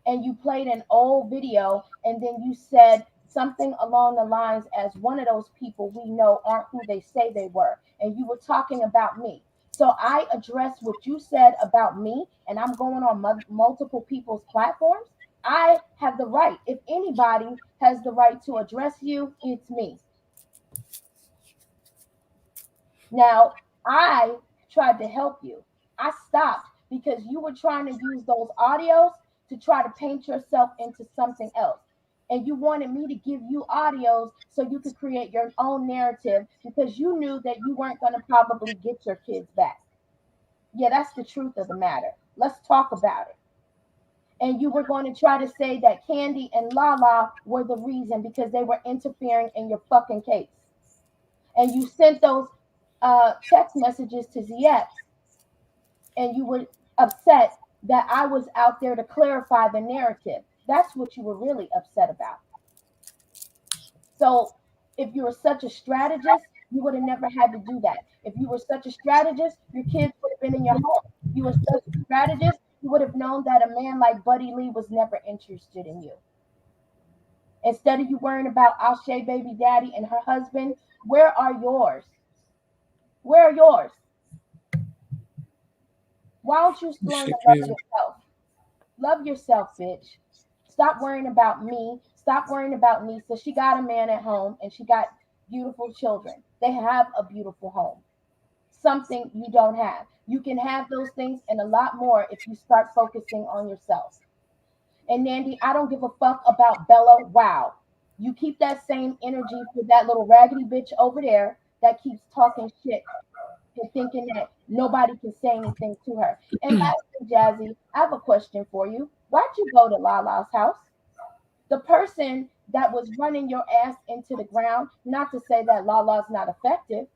And you played an old video and then you said something along the lines as one of those people we know aren't who they say they were. And you were talking about me. So I addressed what you said about me, and I'm going on multiple people's platforms. I have the right. If anybody has the right to address you, it's me. Now, I tried to help you. I stopped because you were trying to use those audios to try to paint yourself into something else. And you wanted me to give you audios so you could create your own narrative because you knew that you weren't going to probably get your kids back. Yeah, that's the truth of the matter. Let's talk about it. And you were going to try to say that Candy and Lala were the reason because they were interfering in your fucking case. And you sent those text messages to ZX, and you were upset that I was out there to clarify the narrative. That's what you were really upset about. So if you were such a strategist, you would have never had to do that. If you were such a strategist, your kids would have been in your home. If you were such a strategist, you would have known that a man like Buddy Lee was never interested in you. Instead of you worrying about Alshay baby daddy and her husband, where are yours? Where are yours? Why don't you learn to love yourself? Love yourself, bitch. Stop worrying about me. Stop worrying about Nisa. She got a man at home and she got beautiful children. They have a beautiful home. Something you don't have. You can have those things and a lot more if you start focusing on yourself. And Nandy, I don't give a fuck about Bella. Wow. You keep that same energy for that little raggedy bitch over there that keeps talking shit and thinking that nobody can say anything to her. And lastly, Jazzy, I have a question for you. Why'd you go to Lala's house? The person that was running your ass into the ground, not to say that Lala's not effective,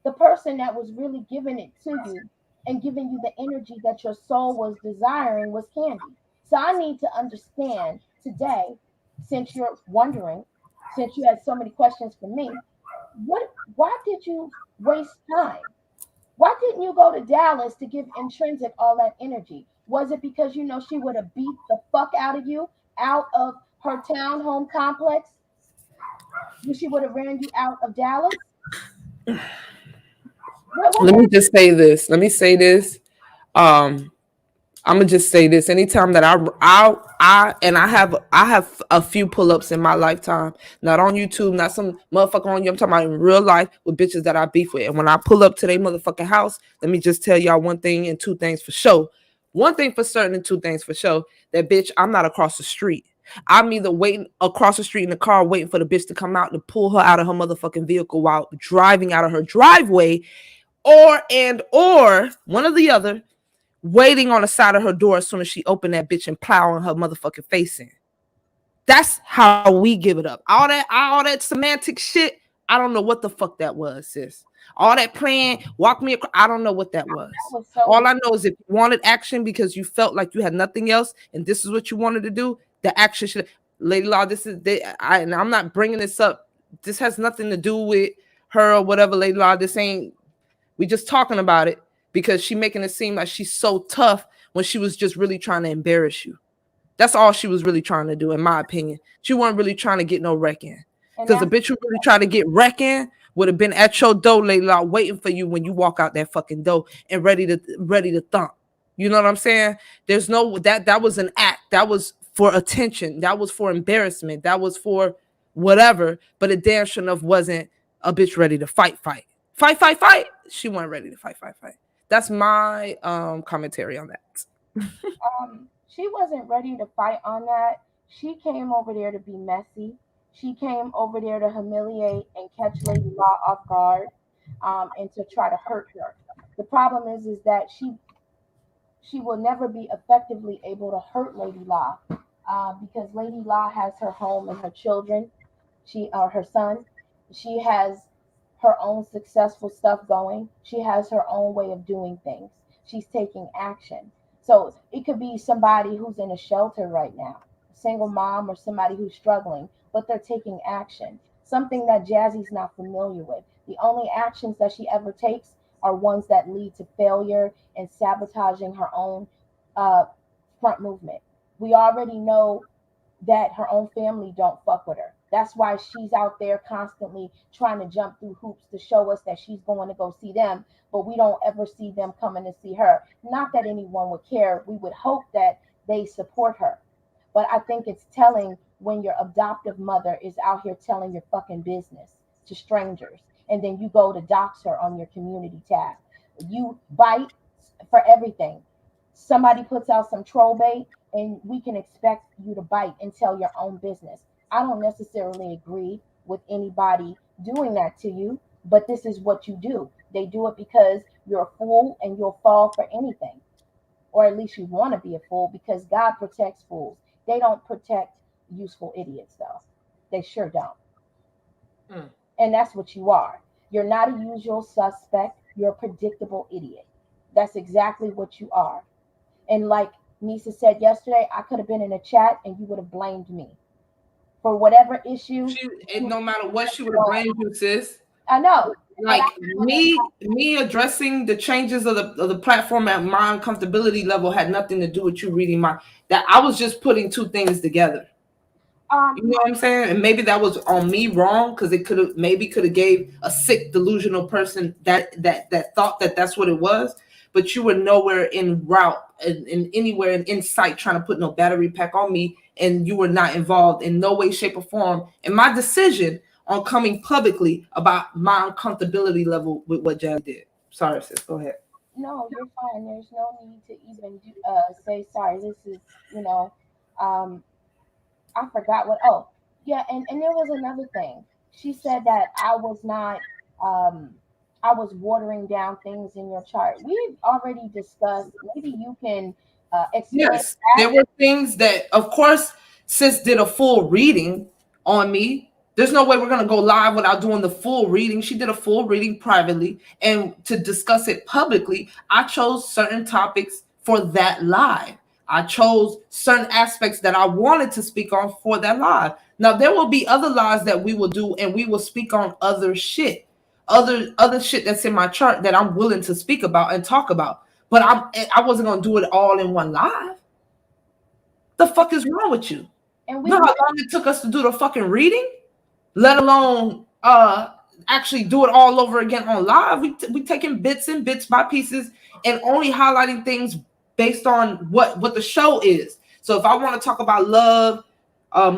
the person that was really giving it to you and giving you the energy that your soul was desiring was Candy. So I need to understand today, since you're wondering, since you had so many questions for me, why did you waste time? Why didn't you go to Dallas to give Intrinsic all that energy? Was it because you know she would have beat the fuck out of you out of her townhome complex? She would have ran you out of Dallas? What Let was me just say this. Let me say this. Um, I'm gonna just say this. Anytime that I have a few pull-ups in my lifetime, not on YouTube, not some motherfucker on you. I'm talking about in real life with bitches that I beef with. And when I pull up to their motherfucking house, let me just tell y'all one thing and two things for sure. One thing for certain and two things for sure. That bitch, I'm not across the street. I'm either waiting across the street in the car, waiting for the bitch to come out to pull her out of her motherfucking vehicle while driving out of her driveway, or one or the other, waiting on the side of her door as soon as she opened that bitch and plowing her motherfucking face in. That's how we give it up. All that semantic shit. I don't know what the fuck that was, sis. All that praying, walk me across. I don't know what that that was. was so All I know is if you wanted action because you felt like you had nothing else, and this is what you wanted to do, the action should. Lady Law, this is. And I'm not bringing this up. This has nothing to do with her or whatever, Lady Law. This ain't. We just talking about it because she making it seem like she's so tough when she was just really trying to embarrass you. That's all she was really trying to do, in my opinion. She wasn't really trying to get no wrecking. and Because the that's bitch who really tried to get wrecking would have been at your door, Layla, waiting for you when you walk out that fucking door and ready to thump. You know what I'm saying? There's no that was an act. That was for attention. That was for embarrassment. That was for whatever. But it damn sure enough wasn't a bitch ready to fight. She wasn't ready to fight. That's my commentary on that. she wasn't ready to fight on that. She came over there to be messy. She came over there to humiliate and catch Lady Law off guard, and to try to hurt her. The problem is that she will never be effectively able to hurt Lady Law, because Lady Law has her home and her children. She her son. She has her own successful stuff going. She has her own way of doing things. She's taking action. So it could be somebody who's in a shelter right now, a single mom or somebody who's struggling, but they're taking action. Something that Jazzy's not familiar with. The only actions that she ever takes are ones that lead to failure and sabotaging her own uh, front movement. We already know that her own family don't fuck with her. That's why she's out there constantly trying to jump through hoops to show us that she's going to go see them, but we don't ever see them coming to see her. Not that anyone would care. We would hope that they support her. But I think it's telling when your adoptive mother is out here telling your fucking business to strangers, and then you go to dox her on your community tab. You bite for everything. Somebody puts out some troll bait, and we can expect you to bite and tell your own business. I don't necessarily agree with anybody doing that to you, but this is what you do. They do it because you're a fool and you'll fall for anything, or at least you want to be a fool, because God protects fools. They don't protect useful idiots, though. They sure don't. Mm. And that's what you are. You're not a usual suspect. You're a predictable idiot. That's exactly what you are. And like Nisa said yesterday, I could have been in a chat and you would have blamed me for whatever issue. She, and no matter what, she would have blamed you, sis. I know, but I Like would have. me addressing the changes of the platform at my uncomfortability level had nothing to do with you reading my, that I was just putting two things together. You know what I'm saying? And maybe that was on me wrong, because it could have gave a sick delusional person that thought that that's what it was. But you were nowhere in route in anywhere in insight trying to put no battery pack on me, and you were not involved in no way, shape, or form in my decision on coming publicly about my uncomfortability level with what Jazz did. Sorry, sis. Go ahead. No, you're fine. There's no need to even say sorry. This is, you know, um, I forgot what. Oh, Yeah, and there was another thing. She said that I was not um I was watering down things in your chart. We've already discussed. Maybe you can explain Yes, there that. were things that, of course, sis did a full reading on me. There's no way we're gonna go live without doing the full reading. She did a full reading privately, and to discuss it publicly, I chose certain topics for that live. I chose certain aspects that I wanted to speak on for that live. Now there will be other lives that we will do, and we will speak on other shit, other shit that's in my chart that I'm willing to speak about and talk about. But I wasn't gonna do it all in one live. The fuck is wrong with you? And You know we how long it took us to do the fucking reading, let alone actually do it all over again on live. We taking bits and bits by pieces and only highlighting things based on what the show is. So if I want to talk about love,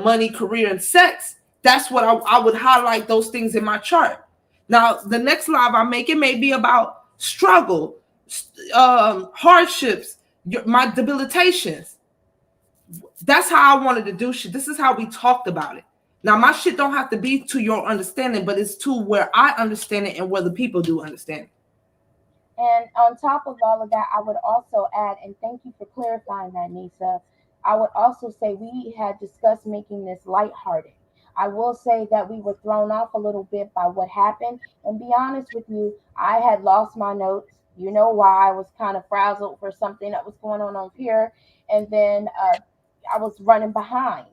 money, career, and sex, that's what I would highlight those things in my chart. Now the next live I make, it may be about struggle, hardships, my debilitations. That's how I wanted to do shit. This is how we talked about it. Now my shit don't have to be to your understanding, but it's to where I understand it and where the people do understand it. And on top of all of that, I would also add, and thank you for clarifying that, Nisa. I would also say we had discussed making this lighthearted. I will say that we were thrown off a little bit by what happened. And be honest with you, I had lost my notes. You know why? I was kind of frazzled for something that was going on here. And then I was running behind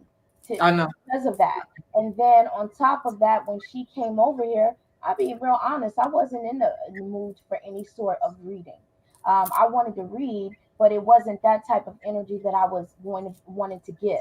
I know. because of that. And then on top of that, when she came over here, I'll be real honest, I wasn't in the mood for any sort of reading. I wanted to read, but it wasn't that type of energy that I was wanted to give.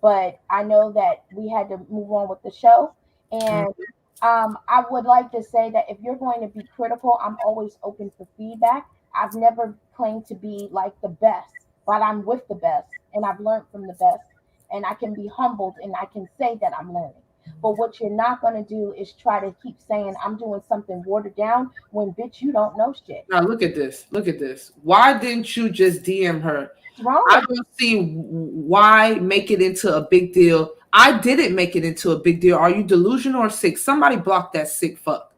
But I know that we had to move on with the show. And I would like to say that if you're going to be critical, I'm always open for feedback. I've never claimed to be like the best, but I'm with the best and I've learned from the best. And I can be humbled and I can say that I'm learning. But what you're not going to do is try to keep saying I'm doing something watered down when, bitch, you don't know shit. Now look at this. Look at this. Why didn't you just DM her? What's wrong I with don't see why make it into a big deal. I didn't make it into a big deal. Are you delusional or sick? Somebody block that sick fuck.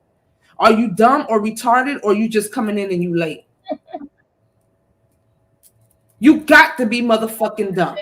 Are you dumb or retarded, or you just coming in and you late? You got to be motherfucking dumb.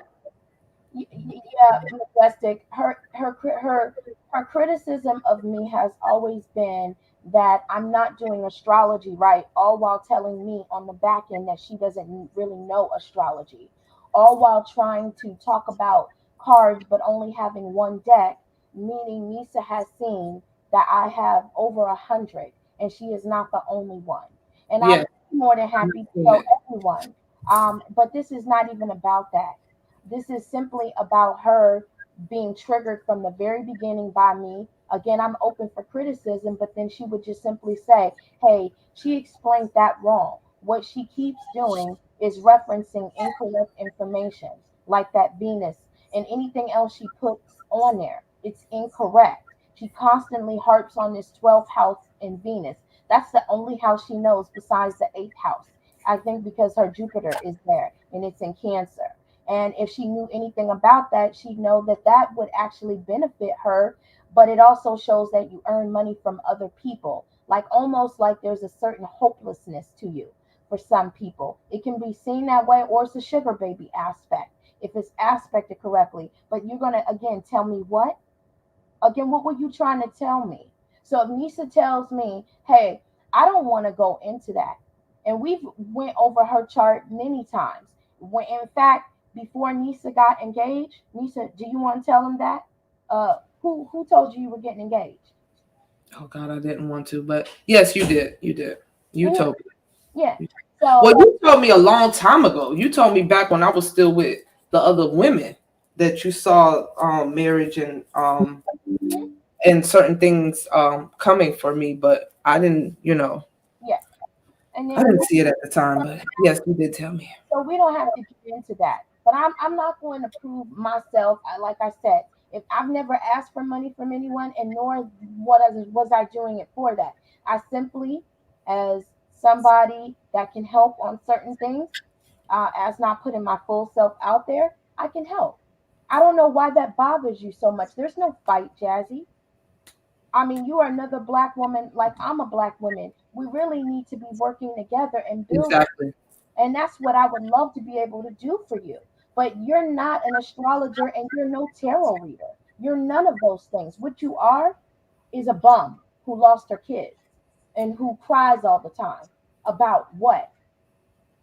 Yeah, Majestic. Her criticism of me has always been that I'm not doing astrology right, all while telling me on the back end that she doesn't really know astrology, all while trying to talk about cards but only having one deck, meaning Nisa has seen that I have over 100, and she is not the only one. And I'm Yeah, more than I'm happy to seeing tell it. everyone. But this is not even about that. This is simply about her being triggered from the very beginning by me. Again, I'm open for criticism, but then she would just simply say, hey, she explained that wrong. What she keeps doing is referencing incorrect information, like that Venus and anything else she puts on there. It's incorrect. She constantly harps on this 12th house in Venus. That's the only house she knows besides the 8th house. I think because her Jupiter is there and it's in Cancer. And if she knew anything about that, she'd know that that would actually benefit her. But it also shows that you earn money from other people, like almost like there's a certain hopelessness to you for some people. It can be seen that way, or it's a sugar baby aspect if it's aspected correctly. But you're going to, again, tell me what? Again, what were you trying to tell me? So if Nisa tells me, hey, I don't want to go into that. And we've went over her chart many times. When in fact, before Nisa got engaged, Nisa, do you want to tell them that? Who told you you were getting engaged? Oh God, I didn't want to, but yes, you did. You did. You Yeah, told yeah. me. Well, So you told me a long time ago. You told me back when I was still with the other women that you saw marriage and certain things coming for me, but I didn't, yeah, and I then didn't see it at the time. But yes, you did tell me. so we don't have to get into that. But I'm not going to prove myself. Like I said, if I've never asked for money from anyone, and nor was I doing it for that. I simply, as somebody that can help on certain things, as not putting my full self out there, I can help. I don't know why that bothers you so much. There's no fight, Jazzy. I mean, you are another black woman, like I'm a black woman. We really need to be working together and building. Exactly. And that's what I would love to be able to do for you. But you're not an astrologer and you're no tarot reader. You're none of those things. What you are is a bum who lost her kid and who cries all the time. About what?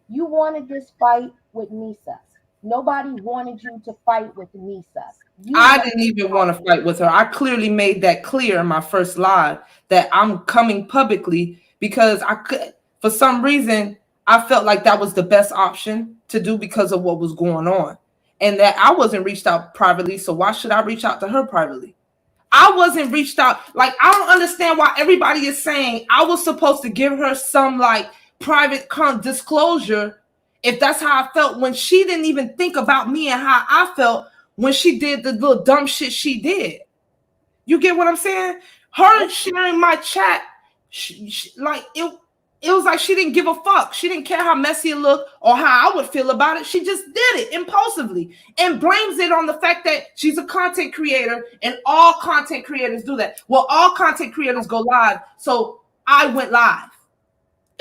You wanted this fight with Nisa. Nobody wanted you to fight with Nisa. You I want didn't even want to fight with her. I clearly made that clear in my first live that I'm coming publicly because I could, for some reason, I felt like that was the best option to do because of what was going on. And that I wasn't reached out privately. So why should I reach out to her privately? I wasn't reached out. Like, I don't understand why everybody is saying I was supposed to give her some like private disclosure if that's how I felt when she didn't even think about me and how I felt when she did the little dumb shit she did. You get what I'm saying? Her sharing my chat, like it was like she didn't give a fuck. She didn't care how messy it looked or how I would feel about it. She just did it impulsively and blames it on the fact that she's a content creator and all content creators do that. Well, all content creators go live, so I went live.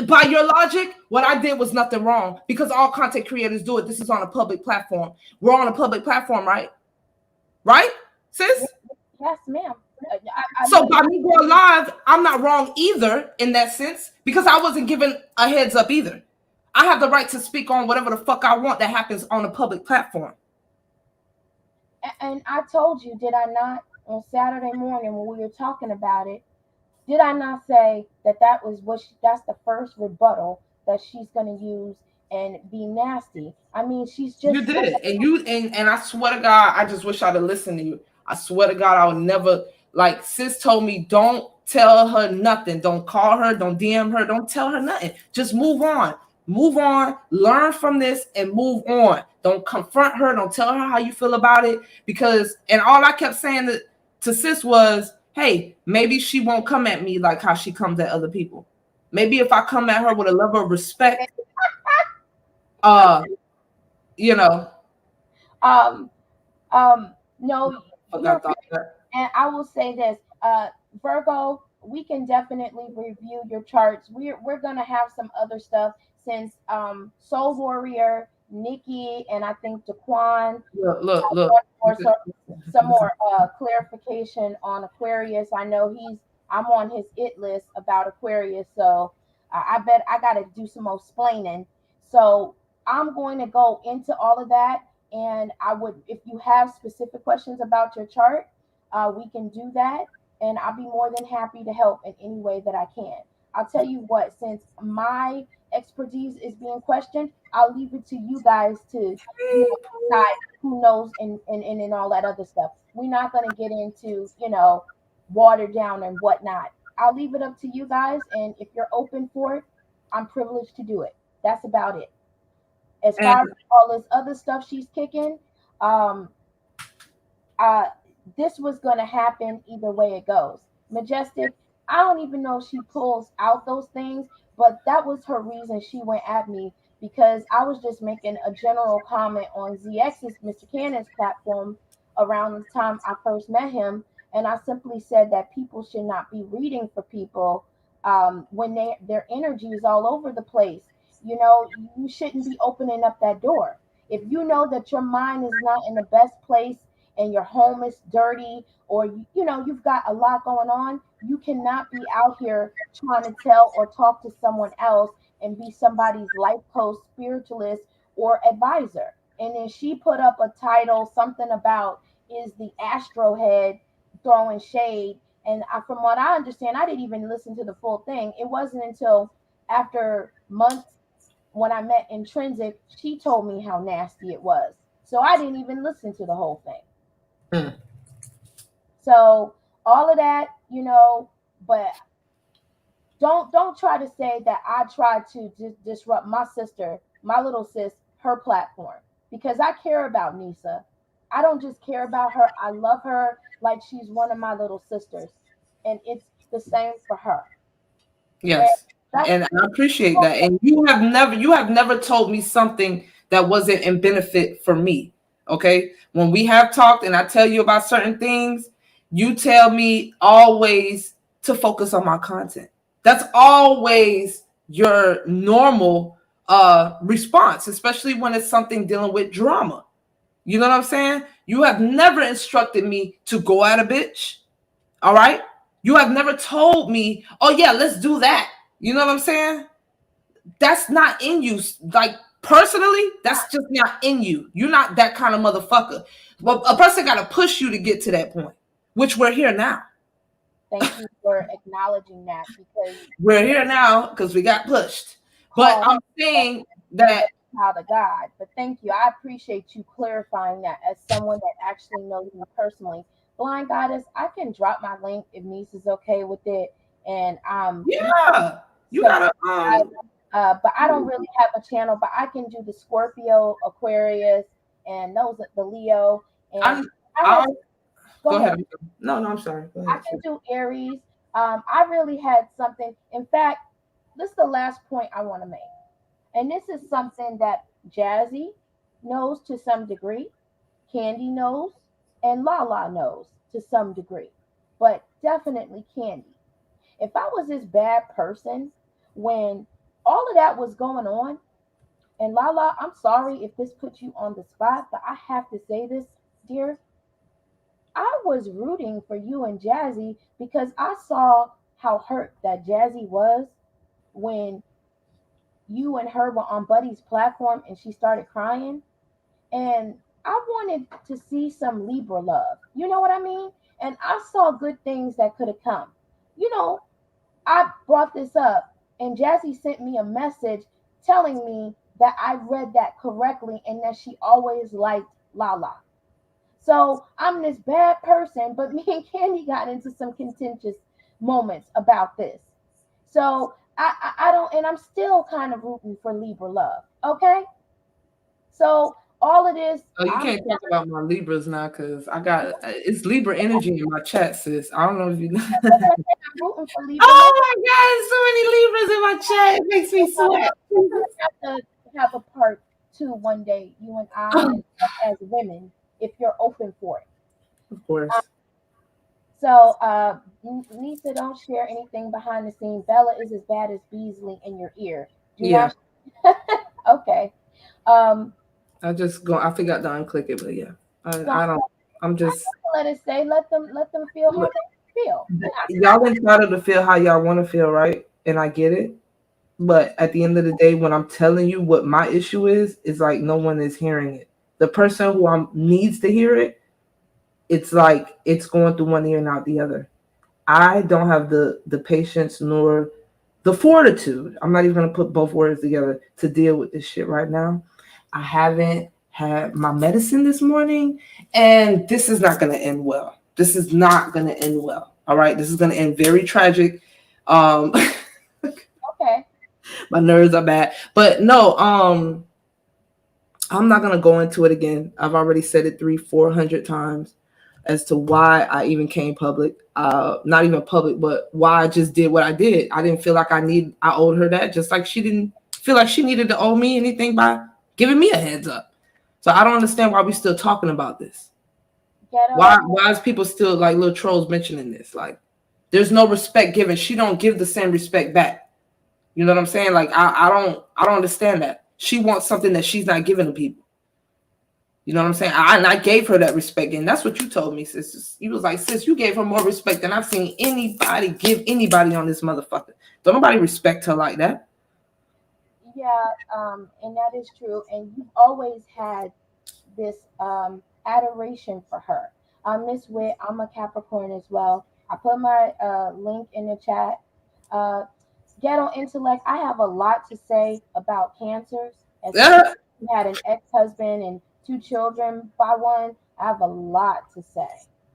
By your logic, what I did was nothing wrong because all content creators do it. This is on a public platform. We're on a public platform, right? Right, sis? yes, ma'am. So by me going live, I'm not wrong either in that sense because I wasn't given a heads up either. I have the right to speak on whatever the fuck I want that happens on a public platform. And I told you, did I not, on Saturday morning when we were talking about it, did I not say that that was that's the first rebuttal that she's going to use and be nasty? I mean, she's You just did, and I swear to God, I just wish I'd have listened to you. I swear to God, I would never, like sis told me, don't tell her nothing, don't call her, don't DM her, don't tell her nothing. Just move on, learn from this, and move on. Don't confront her, don't tell her how you feel about it because, and all I kept saying to sis was, hey, maybe she won't come at me like how she comes at other people. Maybe if I come at her with a level of respect, uh, you know. um no, I you're thought that. and I will say this, Virgo, we can definitely review your charts. We're gonna have some other stuff since Soul Warrior, Nikki, and I think Daquan Look. or some more clarification on Aquarius. I know I'm on his it list about Aquarius, so I bet I got to do some more splaining. So I'm going to go into all of that, and I would, if you have specific questions about your chart, we can do that, and I'll be more than happy to help in any way that I can. I'll tell you what, since my expertise is being questioned, I'll leave it to you guys to, decide who knows and all that other stuff. We're not going to get into, watered down and whatnot. I'll leave it up to you guys. And if you're open for it, I'm privileged to do it. That's about it. As And far as all this other stuff she's kicking, um, uh, this was going to happen either way it goes. Majestic, I don't even know if she pulls out those things, but that was her reason she went at me because I was just making a general comment on ZX's Mr. Cannon's platform around the time I first met him. And I simply said that people should not be reading for people when their energy is all over the place. You shouldn't be opening up that door. If you know that your mind is not in the best place and your home is dirty or you've got a lot going on, you cannot be out here trying to tell or talk to someone else and be somebody's life coach, spiritualist, or advisor. And then she put up a title, something about is the astro head throwing shade. And from what I understand, I didn't even listen to the full thing. It wasn't until after months when I met Intrinsic, she told me how nasty it was. So I didn't even listen to the whole thing. mm. So all of that, but don't try to say that I tried to disrupt my sister, my little sis, her platform, because I care about Nisa. I don't just care about her. I love her like she's one of my little sisters, and it's the same for her. Yes. And I appreciate that. And you have never told me something that wasn't in benefit for me. Okay. When we have talked and I tell you about certain things, you tell me always to focus on my content. That's always your normal response, especially when it's something dealing with drama. You know what I'm saying? You have never instructed me to go at a bitch. All right? You have never told me, oh yeah, let's do that. You know what I'm saying? That's not in you. Like personally, that's just not in you. You're not that kind of motherfucker. Well, a person got to push you to get to that point, which we're here now. Thank you for acknowledging that, because We're here now because we got pushed. But Paul I'm saying is that, a child of God. But thank you. I appreciate you clarifying that as someone that actually knows me personally. Blind Goddess, I can drop my link if niece is okay with it. And you yeah, you subscribe. gotta But I don't really have a channel, but I can do the Scorpio, Aquarius, and those the Leo. And I'm I had I'll go go ahead. ahead. No, no, I'm sorry. Go I ahead. can do Aries. I really had something. In fact, this is the last point I want to make. And this is something that Jazzy knows to some degree, Candy knows, and Lala knows to some degree. But definitely Candy. If I was this bad person when all of that was going on, and Lala, I'm sorry if this puts you on the spot, but I have to say this, dear. I was rooting for you and Jazzy because I saw how hurt that Jazzy was when you and her were on Buddy's platform and she started crying. And I wanted to see some Libra love. You know what I mean? And I saw good things that could have come. You know, I brought this up and Jazzy sent me a message telling me that I read that correctly and that she always liked Lala. So I'm this bad person, but me and Candy got into some contentious moments about this. So I don't, and I'm still kind of rooting for Libra love. Okay, so all of this, Oh, you I'm can't talk about my Libras now because I got it's Libra energy in my chat, sis. I don't know if you know. rooting for Libra love. Oh my God, so many Libras in my chat. It makes me We're sweat. gonna have to have a part two one day, you and I, and us as women, if you're open for it. Of course. So, Nisa, don't share anything behind the scenes. Bella is as bad as Beasley in your ear. Do Yeah. not. Okay. Um, I forgot to unclick it, but yeah. no, I don't I'm just let it stay. Let them feel how they feel. y'all entitled to feel how y'all want to feel, right? And I get it. But at the end of the day, when I'm telling you what my issue is like no one is hearing it. The person who needs to hear it, it's like it's going through one ear and out the other. I don't have the patience nor the fortitude. I'm not even gonna put both words together to deal with this shit right now. I haven't had my medicine this morning, and this is not gonna end well. This is not gonna end well. All right, this is gonna end very tragic. Um, Okay. my nerves are bad, but no. I'm not gonna go into it again. I've already said it 400 times as to why I even came public. Not even public, but why I just did what I did. I didn't feel like I owed her that, just like she didn't feel like she needed to owe me anything by giving me a heads up. So I don't understand why we're still talking about this. Ghetto. Why is people still like little trolls mentioning this? Like there's no respect given. She don't give the same respect back. You know what I'm saying? Like I don't understand that. She wants something that she's not giving to people. You know what I'm saying? I gave her that respect, and that's what you told me, sis. You was like, sis, you gave her more respect than I've seen anybody give anybody on this motherfucker. Don't nobody respect her like that. Yeah. And that is true. And you've always had this adoration for her. Miss Witt, I'm a Capricorn as well. I put my link in the chat. Uh, Ghetto intellect. I have a lot to say about cancers. As someone Yeah. who had an ex-husband and two children by one, I have a lot to say.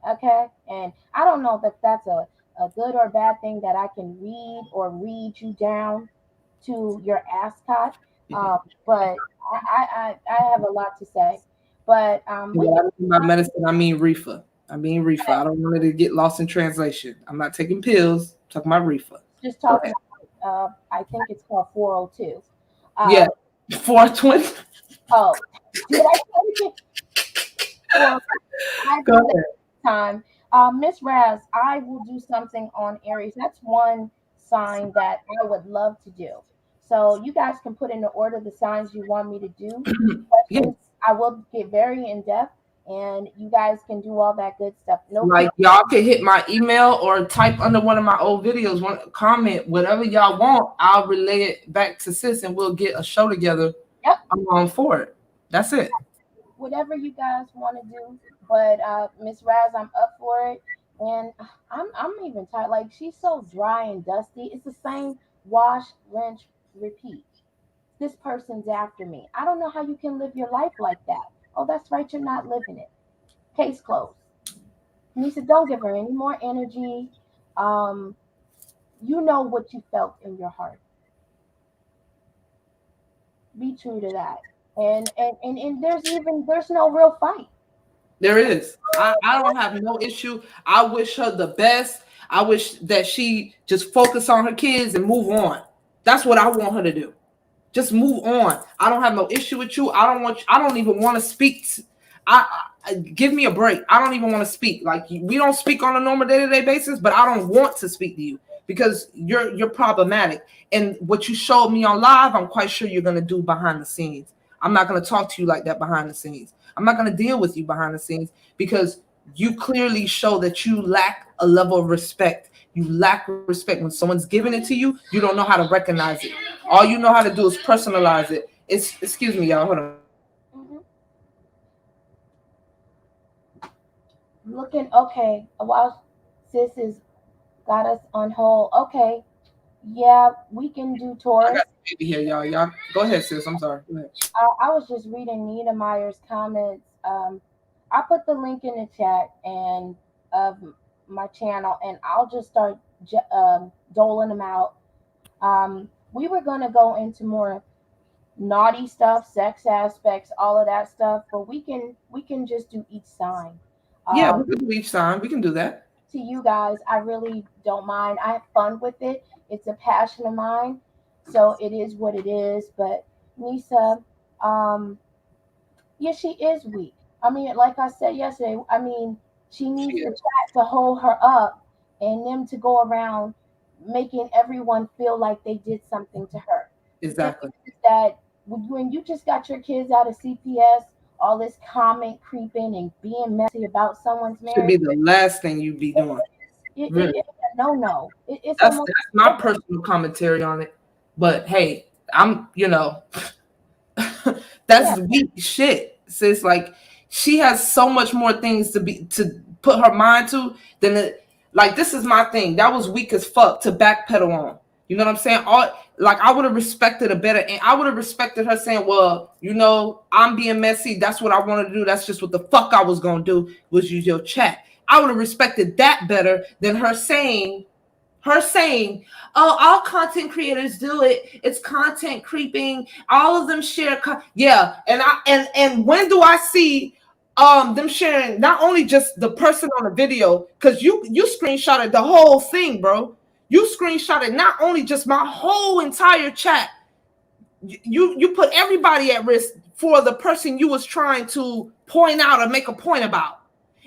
Okay, and I don't know if that's a good or bad thing that I can read or read you down to your ascot. But I have a lot to say. But we When can I mean by medicine, I mean reefer. I mean reefer. I don't want it to get lost in translation. I'm not taking pills. I'm talking about reefer. just Go talking ahead. about, I think it's called 402. Yeah. Uh, 420. oh, Did I say it? Well, I Go do that ahead. time. Miss Raz, I will do something on Aries. That's one sign that I would love to do. So you guys can put in the order the signs you want me to do. Yeah. Questions, I will get very in depth, and you guys can do all that good stuff. No Like kidding. y'all can hit my email or type under one of my old videos, one comment, whatever y'all want. I'll relay it back to sis, and we'll get a show together. Yep, I'm on for it. That's it. whatever you guys want to do. But Miss Raz, I'm up for it, and I'm even tired. Like she's so dry and dusty. It's the same wash, rinse, repeat. This person's after me. I don't know how you can live your life like that. Oh, that's right, you're not living it. Case closed. Nisa, don't give her any more energy. Um, you know what you felt in your heart. Be true to that. And there's no real fight. There is. I don't have no issue. I wish her the best. I wish that she just focus on her kids and move on. That's what I want her to do. Just move on. I don't have no issue with you. I don't even want to speak. Give me a break. I don't even want to speak. Like we don't speak on a normal day-to-day basis, but I don't want to speak to you because you're problematic. And what you showed me on live, I'm quite sure you're gonna do behind the scenes. I'm not gonna talk to you like that behind the scenes. I'm not gonna deal with you behind the scenes because you clearly show that you lack a level of respect. You lack respect when someone's giving it to you. You don't know how to recognize it. All you know how to do is personalize it. It's excuse me, y'all. Hold on. Mhm. Looking okay. While sis has got us on hold. Okay, yeah, we can do I Taurus. got the baby here, y'all. Y'all go ahead, sis. I'm sorry. Go ahead. I was just reading Nina Meyer's comments. I put the link in the chat and of my channel, and I'll just start doling them out. We were gonna go into more naughty stuff, sex aspects, all of that stuff, but we can just do each sign. Yeah, Um, we can do each sign. We can do that. to you guys, I really don't mind. I have fun with it. It's a passion of mine, so it is what it is. But Nisa, um, yeah, she is weak. I mean, like I said yesterday, I mean, she She needs the is. chat to hold her up and them to go around making everyone feel like they did something to her. The thing Exactly. is that when you just got your kids out of CPS, all this comment creeping and being messy about someone's Should marriage, be the last thing you be doing. Really. it's a no. It's almost That's my personal commentary on it. But hey, yeah. that's weak shit. Sis, like she has so much more things to put her mind to than it. Like this is my thing. That was weak as fuck to backpedal on. You know what I'm saying? All like I would have respected a better, and I would have respected her saying, "Well, I'm being messy. That's what I wanted to do. That's just what the fuck I was gonna do was use your chat." I would have respected that better than her saying, "Oh, all content creators do it. It's content creeping. All of them share yeah." And when do I see them sharing not only just the person on the video, because you screenshotted the whole thing, bro. You screenshotted not only just my whole entire chat. You put everybody at risk for the person you was trying to point out or make a point about.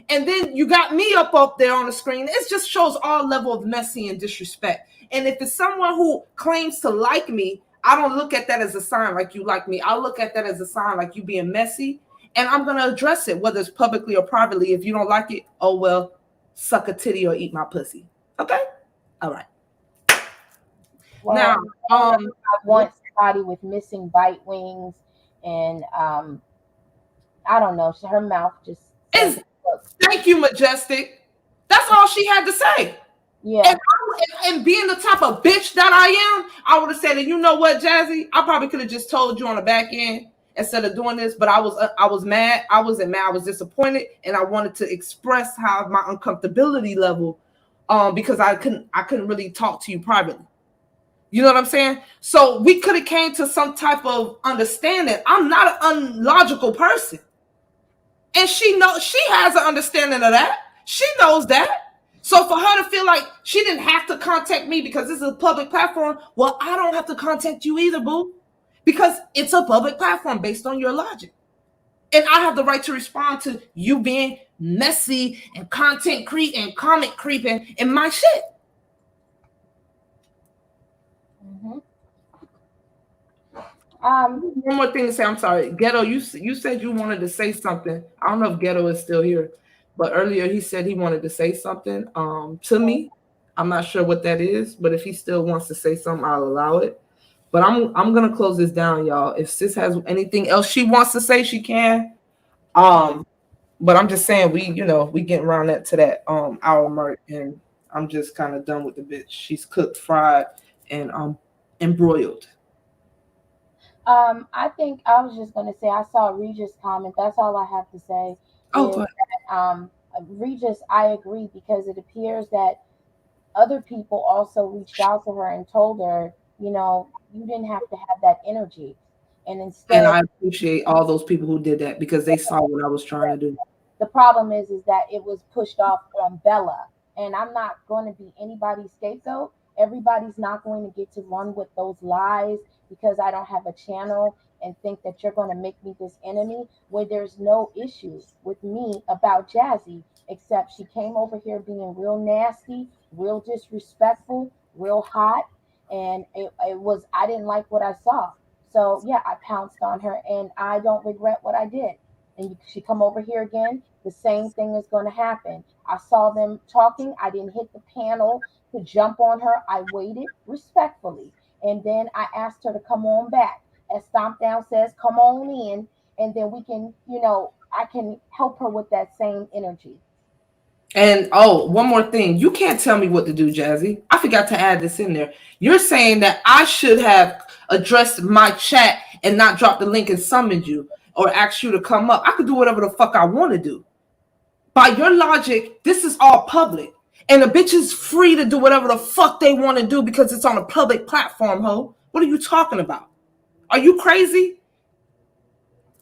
And then you got me up there on the screen. It just shows all level of messy and disrespect. And if it's someone who claims to like me, I don't look at that as a sign like you like me. I look at that as a sign like you being messy. And I'm going to address it, whether it's publicly or privately. If you don't like it, oh, well, suck a titty or eat my pussy. Okay? All right. Well, Now, I want somebody with missing bite wings, and I don't know. Her mouth just says, is "Look, thank you, Majestic. That's all she had to say. And, yeah, and being the type of bitch that I am, I would have said, and you know what, Jazzy? I probably could have just told you on the back end instead of doing this, but I was mad. I wasn't mad. I was disappointed, and I wanted to express how my uncomfortability level, because I couldn't really talk to you privately. You know what I'm saying? So we could have came to some type of understanding. I'm not an unlogical person. And she has an understanding of that. She knows that. So for her to feel like she didn't have to contact me because this is a public platform, well, I don't have to contact you either, boo. Because it's a public platform based on your logic. And I have the right to respond to you being messy and content creep and comment creeping in my shit. Mm-hmm. One more thing to say. I'm sorry, Ghetto. You said you wanted to say something. I don't know if Ghetto is still here, but earlier he said he wanted to say something to me. I'm not sure what that is, but if he still wants to say something, I'll allow it. But I'm gonna close this down, y'all. If sis has anything else she wants to say, she can. Um, but I'm just saying we getting around that to that hour mark, and I'm just kind of done with the bitch. She's cooked, fried, and embroiled. I think I was just gonna say I saw Regis comment. That's all I have to say Oh, is go ahead. that Regis, I agree because it appears that other people also reached out to her and told her, you didn't have to have that energy, and And instead I appreciate all those people who did that because they saw what I was trying to do. the problem is that it was pushed off on Bella, and I'm not going to be anybody's scapegoat. Everybody's not going to get to run with those lies because I don't have a channel and think that you're going to make me this enemy where there's no issue with me about Jazzy, except she came over here being real nasty, real disrespectful, real hot, and it was, I didn't like what I saw. So yeah, I pounced on her, and I don't regret what I did. And she come over here again, the same thing is going to happen. I saw them talking. I didn't hit the panel to jump on her. I waited respectfully. And then I asked her to come on back. As Stomp Down says, come on in. And then we can, I can help her with that same energy. And oh, one more thing. You can't tell me what to do, Jazzy. I forgot to add this in there. You're saying that I should have addressed my chat and not dropped the link and summoned you or asked you to come up. I could do whatever the fuck I want to do. By your logic, this is all public. And the bitch is free to do whatever the fuck they want to do because it's on a public platform, ho. What are you talking about? Are you crazy?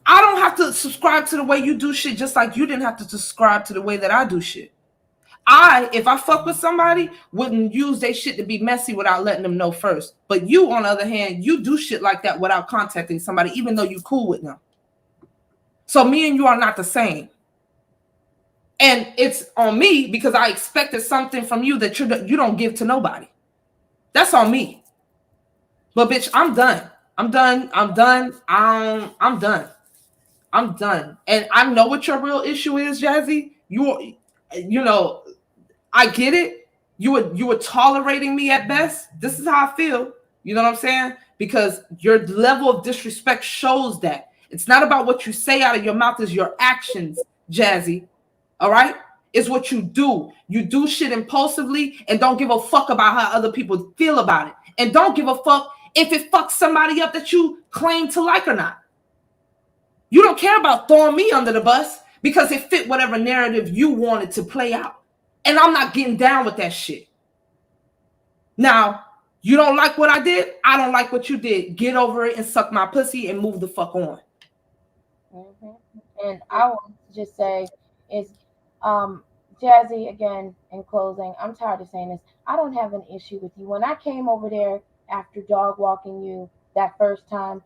I don't have to subscribe to the way you do shit, just like you didn't have to subscribe to the way that I do shit. If I fuck with somebody, wouldn't use their shit to be messy without letting them know first. But you, on the other hand, you do shit like that without contacting somebody, even though you cool with them. So me and you are not the same. And it's on me because I expected something from you that you don't give to nobody. That's on me. But bitch, I'm done. I'm done. I'm done. I'm done. I'm done. And I know what your real issue is, Jazzy. You know, I get it. You were tolerating me at best. This is how I feel. You know what I'm saying? Because your level of disrespect shows that. It's not about what you say out of your mouth, it's your actions, Jazzy. All right? It's what you do. You do shit impulsively and don't give a fuck about how other people feel about it. And don't give a fuck if it fucks somebody up that you claim to like or not. You don't care about throwing me under the bus because it fit whatever narrative you wanted to play out. And I'm not getting down with that shit. Now, you don't like what I did? I don't like what you did. Get over it and suck my pussy and move the fuck on. Hmm. And I want to just say is, um, Jazzy, again, in closing, I'm tired of saying this. I don't have an issue with you. When I came over there after dog walking you that first time,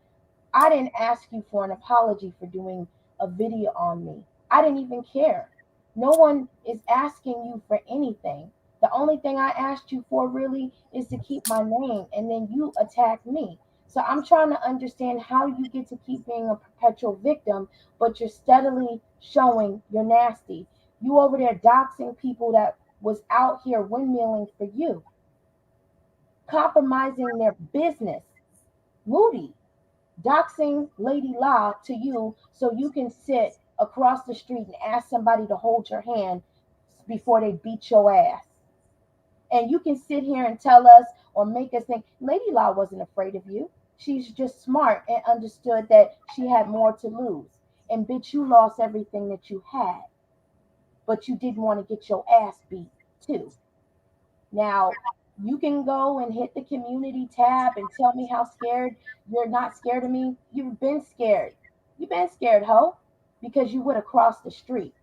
I didn't ask you for an apology for doing a video on me. I didn't even care. No one is asking you for anything. The only thing I asked you for really is to keep my name, and then you attack me. So I'm trying to understand how you get to keep being a perpetual victim, but you're steadily showing you're nasty. You over there doxing people that was out here windmilling for you, compromising their business. Moody, doxing Lady La to you so you can sit across the street and ask somebody to hold your hand before they beat your ass. And you can sit here and tell us or make us think Lady La wasn't afraid of you. She's just smart and understood that she had more to lose. And bitch, you lost everything that you had, but you didn't want to get your ass beat too. Now, you can go and hit the community tab and tell me how scared you're not scared of me. You've been scared. You've been scared, ho, because you would have crossed the street.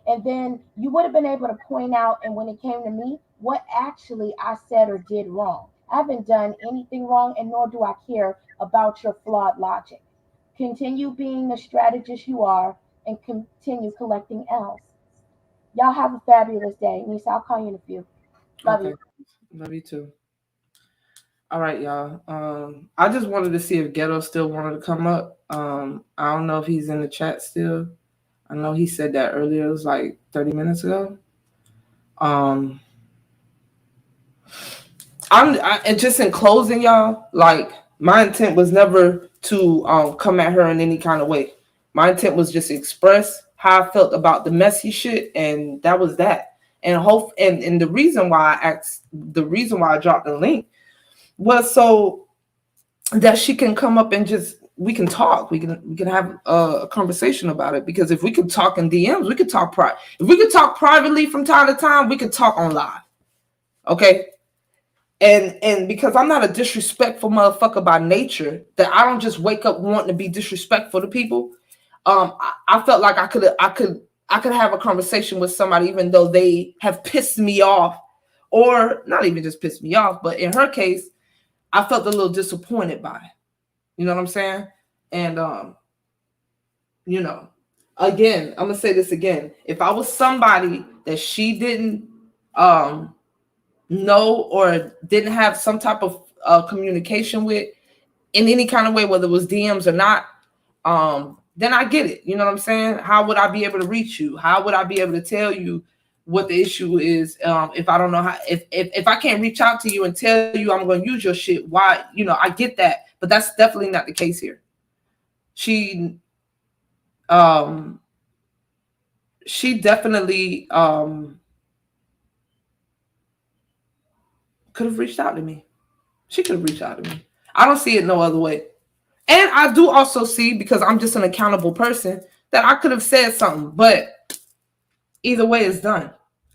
And then you would have been able to point out, and when it came to me, what actually I said or did wrong. I haven't done anything wrong, and nor do I care about your flawed logic. Continue being the strategist you are and continue collecting L's. Y'all have a fabulous day. Nisa, I'll call you in a few. Love Okay. you. Love you too. All right, y'all. I just wanted to see if Ghetto still wanted to come up. I don't know if he's in the chat still. I know he said that earlier. It was like 30 minutes ago. Um, and just in closing, y'all, like my intent was never to come at her in any kind of way. My intent was just to express how I felt about the messy shit, and that was that. And hope and the reason why I dropped the link was so that she can come up and just we can talk. We can have a conversation about it, because if we could talk in DMs, we could talk if we could talk privately from time to time, we could talk on live. Okay? And because I'm not a disrespectful motherfucker by nature, that I don't just wake up wanting to be disrespectful to people. I felt like I could have a conversation with somebody even though they have pissed me off, or not even just pissed me off, but in her case, I felt a little disappointed by it. You know what I'm saying? And you know, again, I'm gonna say this again. If I was somebody that she didn't know or didn't have some type of communication with in any kind of way, whether it was DMs or not, then I get it. You know what I'm saying? How would I be able to reach you? How would I be able to tell you what the issue is if I don't know how? If I can't reach out to you and tell you I'm going to use your shit, why? You know, I get that, but that's definitely not the case here. Um, she definitely could have reached out to me. She could have reached out to me. I don't see it no other way. And I do also see, because I'm just an accountable person, that I could have said something, but either way it's done.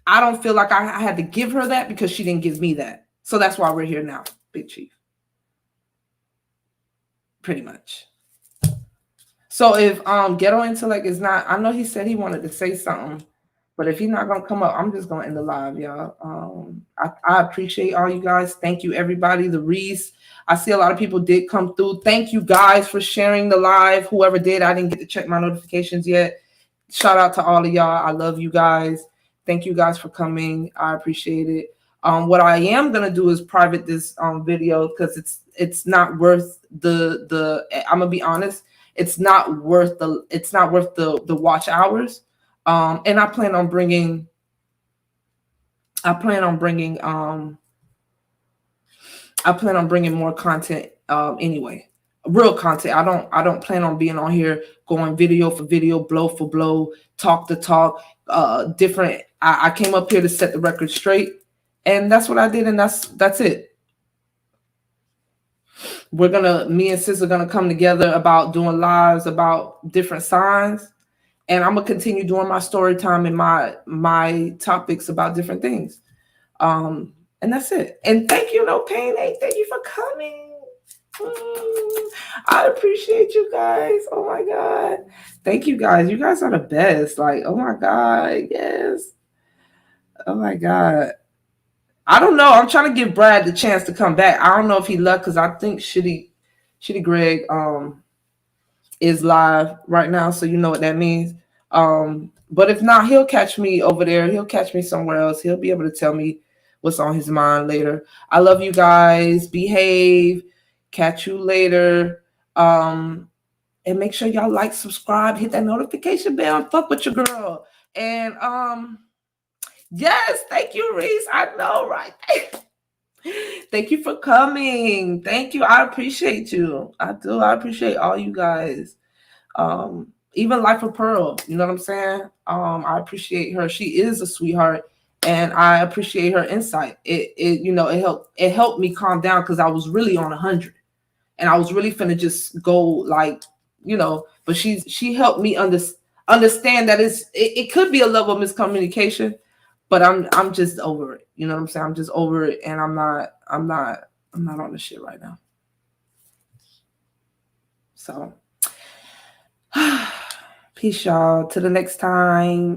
I don't feel like I had to give her that because she didn't give me that. So that's why we're here now, Big Chief. Pretty much. So if Ghetto Intellect is not, I know he said he wanted to say something, but if he's not gonna come up, I'm just gonna end the live, y'all. I appreciate all you guys. Thank you, everybody. The Reese, I see a lot of people did come through. Thank you guys for sharing the live. Whoever did, I didn't get to check my notifications yet. Shout out to all of y'all. I love you guys. Thank you guys for coming. I appreciate it. What I am gonna do is private this video, because it's not worth the I'm gonna be honest, it's not worth the watch hours. And I plan on bringing more content anyway. Real content. I don't plan on being on here going video for video, blow for blow, talk to talk, different. I came up here to set the record straight, and that's what I did, and that's it. Me and Sis are gonna come together about doing lives about different signs, and I'm gonna continue doing my story time and my topics about different things. And that's it. And thank you, No Pain. Hey, thank you for coming. I appreciate you guys. Oh my God. Thank you guys. You guys are the best. Like, oh my God. Yes. Oh my God. I don't know. I'm trying to give Brad the chance to come back. I don't know if he left, because I think Shitty Greg is live right now, so you know what that means. But if not, he'll catch me over there. He'll catch me somewhere else. He'll be able to tell me what's on his mind later. I love you guys. Behave. Catch you later. And make sure y'all like, subscribe, hit that notification bell, and fuck with your girl. And yes, thank you, Reese. I know, right? Thank you for coming. Thank you. I appreciate you. I do. I appreciate all you guys. Even Life of Pearl, you know what I'm saying? I appreciate her. She is a sweetheart, and I appreciate her insight. It helped me calm down, because I was really on 100, and I was really finna just go like, but she helped me understand that it could be a level of miscommunication, but I'm just over it. You know what I'm saying? I'm just over it, and I'm not on the shit right now. So peace, y'all. Till the next time.